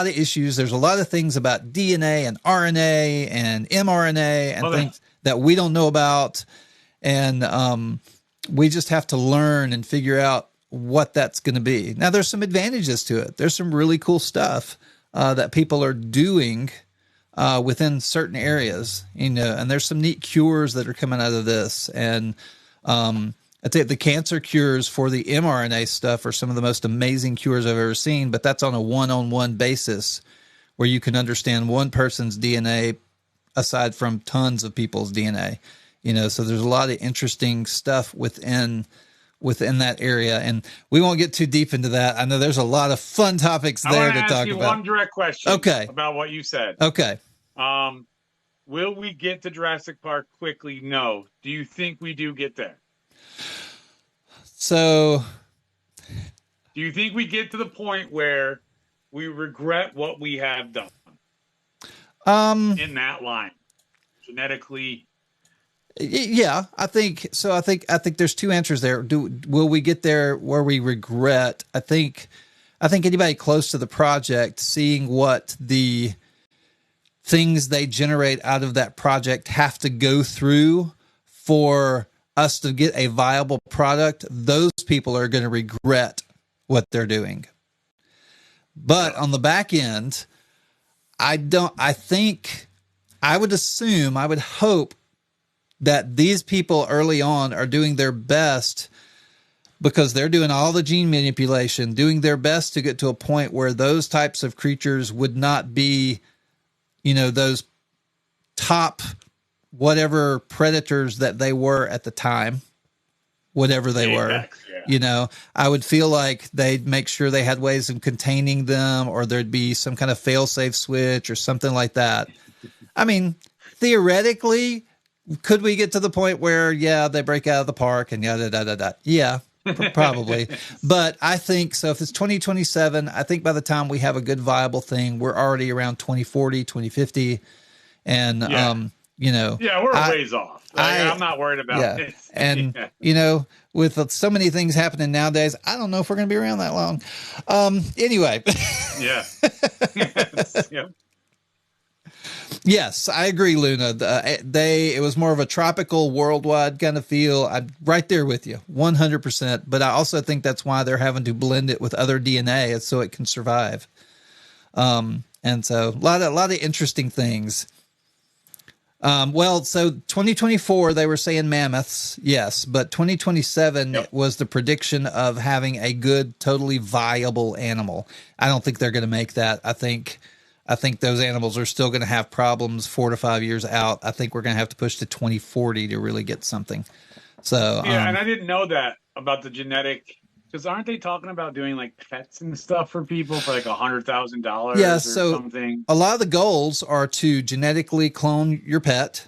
issues. There's a lot of things about DNA and RNA and mRNA and things that we don't know about. And we just have to learn and figure out what that's going to be. Now, there's some advantages to it. There's some really cool stuff that people are doing within certain areas, and there's some neat cures that are coming out of this. And I think the cancer cures for the mRNA stuff are some of the most amazing cures I've ever seen, but that's on a one-on-one basis where you can understand one person's DNA aside from tons of people's DNA. So there's a lot of interesting stuff within that area, and we won't get too deep into that. I know there's a lot of fun topics there to talk about. I want to ask you one direct question about what you said. Okay. Will we get to Jurassic Park quickly? No. Do you think we do get there? So do you think we get to the point where we regret what we have done? In that line, genetically. Yeah, I think so. I think there's two answers there. Will we get there where we regret? I think anybody close to the project, seeing what the things they generate out of that project have to go through for us to get a viable product, those people are going to regret what they're doing. But on the back end, I would hope that these people early on are doing their best because they're doing all the gene manipulation, doing their best to get to a point where those types of creatures would not be, those top whatever predators that they were at the time, whatever they were. Yeah. I would feel like they'd make sure they had ways of containing them, or there'd be some kind of fail-safe switch or something like that. I mean, theoretically, could we get to the point where, they break out of the park and yada, da, da, da? Yeah, probably. But I think so. If it's 2027, I think by the time we have a good viable thing, we're already around 2040, 2050. And, we're a ways off. I'm not worried about it. And, with so many things happening nowadays, I don't know if we're going to be around that long. Anyway. Yeah. Yep. Yes, I agree, Luna. It was more of a tropical, worldwide kind of feel. I'm right there with you, 100%. But I also think that's why they're having to blend it with other DNA so it can survive. And so a lot of interesting things. So 2024, they were saying mammoths, yes, but 2027 was the prediction of having a good, totally viable animal. I don't think they're going to make that. I think those animals are still going to have problems 4 to 5 years out. I think we're going to have to push to 2040 to really get something. So and I didn't know that about the genetic, because aren't they talking about doing like pets and stuff for people for like $100,000 or something? A lot of the goals are to genetically clone your pet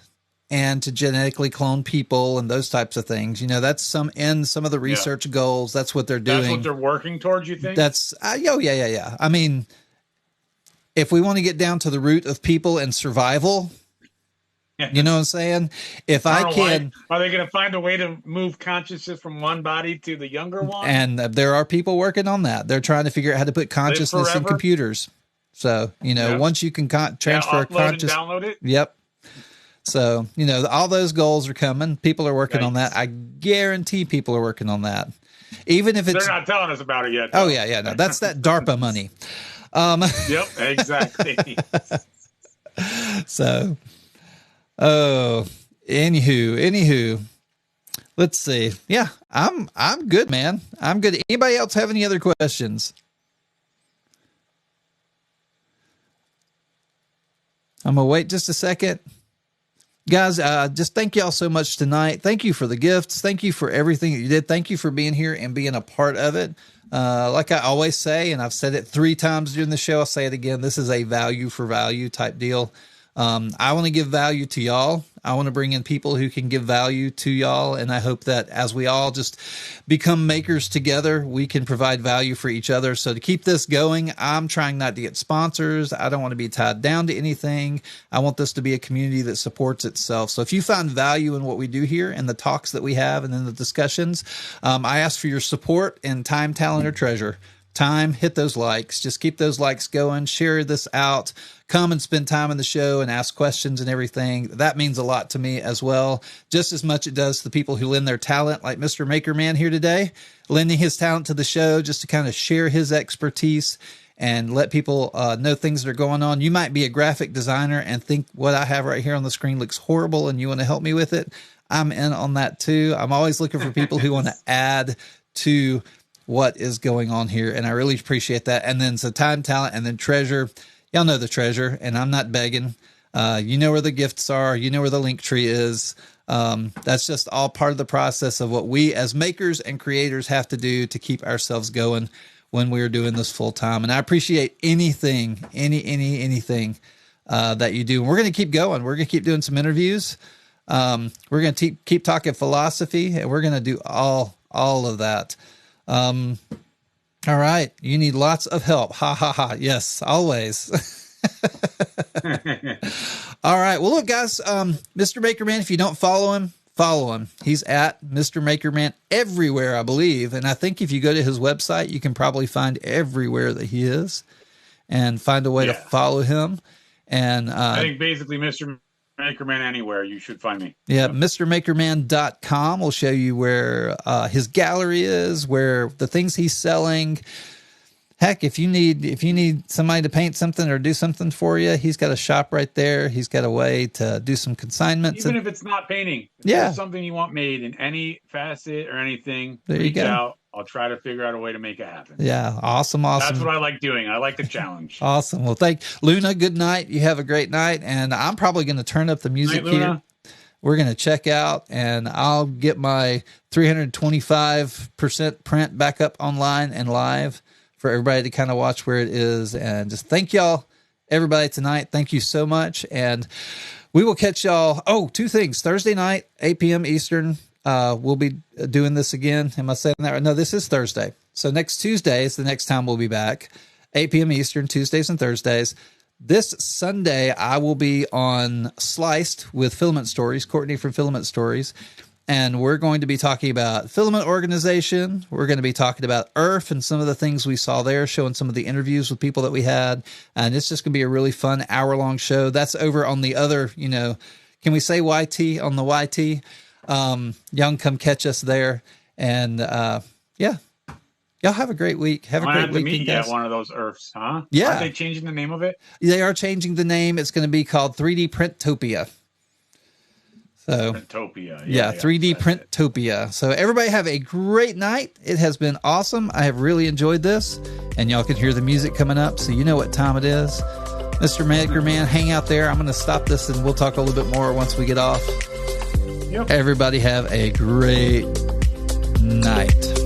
and to genetically clone people and those types of things. That's some of the research goals. That's what they're doing. That's what they're working towards, you think? That's yeah. I mean, if we want to get down to the root of people and survival, you know what I'm saying? If I can, are they going to find a way to move consciousness from one body to the younger one? And there are people working on that. They're trying to figure out how to put consciousness in computers. So, once you can transfer consciousness, download it. Yep. So, all those goals are coming. People are working on that. I guarantee people are working on that. Even if it's, they're not telling us about it yet. Though. Oh yeah. No, that's that DARPA money. Yep, exactly. So, anywho, let's see. Yeah, I'm good, man. I'm good. Anybody else have any other questions? I'm gonna wait just a second. Guys, just thank y'all so much tonight. Thank you for the gifts. Thank you for everything that you did. Thank you for being here and being a part of it. Like I always say, and I've said it 3 times during the show, I'll say it again. This is a value for value type deal. I want to give value to y'all. I want to bring in people who can give value to y'all. And I hope that as we all just become makers together, we can provide value for each other. So to keep this going, I'm trying not to get sponsors. I don't want to be tied down to anything. I want this to be a community that supports itself. So if you find value in what we do here and the talks that we have and in the discussions, I ask for your support in time, talent, or treasure. Time, hit those likes. Just keep those likes going. Share this out. Come and spend time in the show and ask questions and everything. That means a lot to me as well. Just as much it does to the people who lend their talent, like Mr. MakerMan here today, lending his talent to the show just to kind of share his expertise and let people know things that are going on. You might be a graphic designer and think what I have right here on the screen looks horrible and you want to help me with it. I'm in on that too. I'm always looking for people who want to add to what is going on here. And I really appreciate that. And then so time, talent, and then treasure. Y'all know the treasure, and I'm not begging. You know where the gifts are. You know where the link tree is. That's just all part of the process of what we as makers and creators have to do to keep ourselves going when we're doing this full time. And I appreciate anything that you do. And we're going to keep going. We're going to keep doing some interviews. We're going to keep talking philosophy, and we're going to do all of that. All right. You need lots of help. Ha ha ha. Yes, always. All right. Well, look, guys, Mr. MakerMan, if you don't follow him, follow him. He's at Mr. MakerMan everywhere, I believe. And I think if you go to his website, you can probably find everywhere that he is and find a way to follow him. And I think basically Mr. MakerMan anywhere, you should find me. Yeah, MisterMakerMan.com will show you where his gallery is, where the things he's selling. Heck, if you need somebody to paint something or do something for you, he's got a shop right there. He's got a way to do some consignments. Even if it's not painting, if there's something you want made in any facet or anything, reach out. I'll try to figure out a way to make it happen. Yeah, awesome. That's what I like doing. I like the challenge. Awesome. Well, thank Luna. Good night. You have a great night. And I'm probably going to turn up the music here. We're going to check out, and I'll get my 325% print back up online and live for everybody to kind of watch where it is. And just thank y'all everybody tonight. Thank you so much. And we will catch y'all. Oh, two things. Thursday night, 8 p.m. Eastern. We'll be doing this again. Am I saying that right? No, this is Thursday. So next Tuesday is the next time we'll be back. 8 p.m. Eastern, Tuesdays and Thursdays. This Sunday, I will be on Sliced with Filament Stories, Courtney from Filament Stories. And we're going to be talking about filament organization. We're going to be talking about IRF and some of the things we saw there, showing some of the interviews with people that we had. And it's just going to be a really fun hour-long show. That's over on the other, can we say YT on the YT? Y'all can come catch us there. And, yeah. Y'all have a great week. Have a great weekend, meet guys. At one of those IRFs, huh? Yeah. Aren't they changing the name of it? They are changing the name. It's going to be called 3D Printtopia. So, Printopia. Yeah, 3D Printtopia. So everybody have a great night. It has been awesome. I have really enjoyed this. And y'all can hear the music coming up, so you know what time it is. Mr. MakerMan, hang out there. I'm going to stop this, and we'll talk a little bit more once we get off. Yep. Everybody have a great night.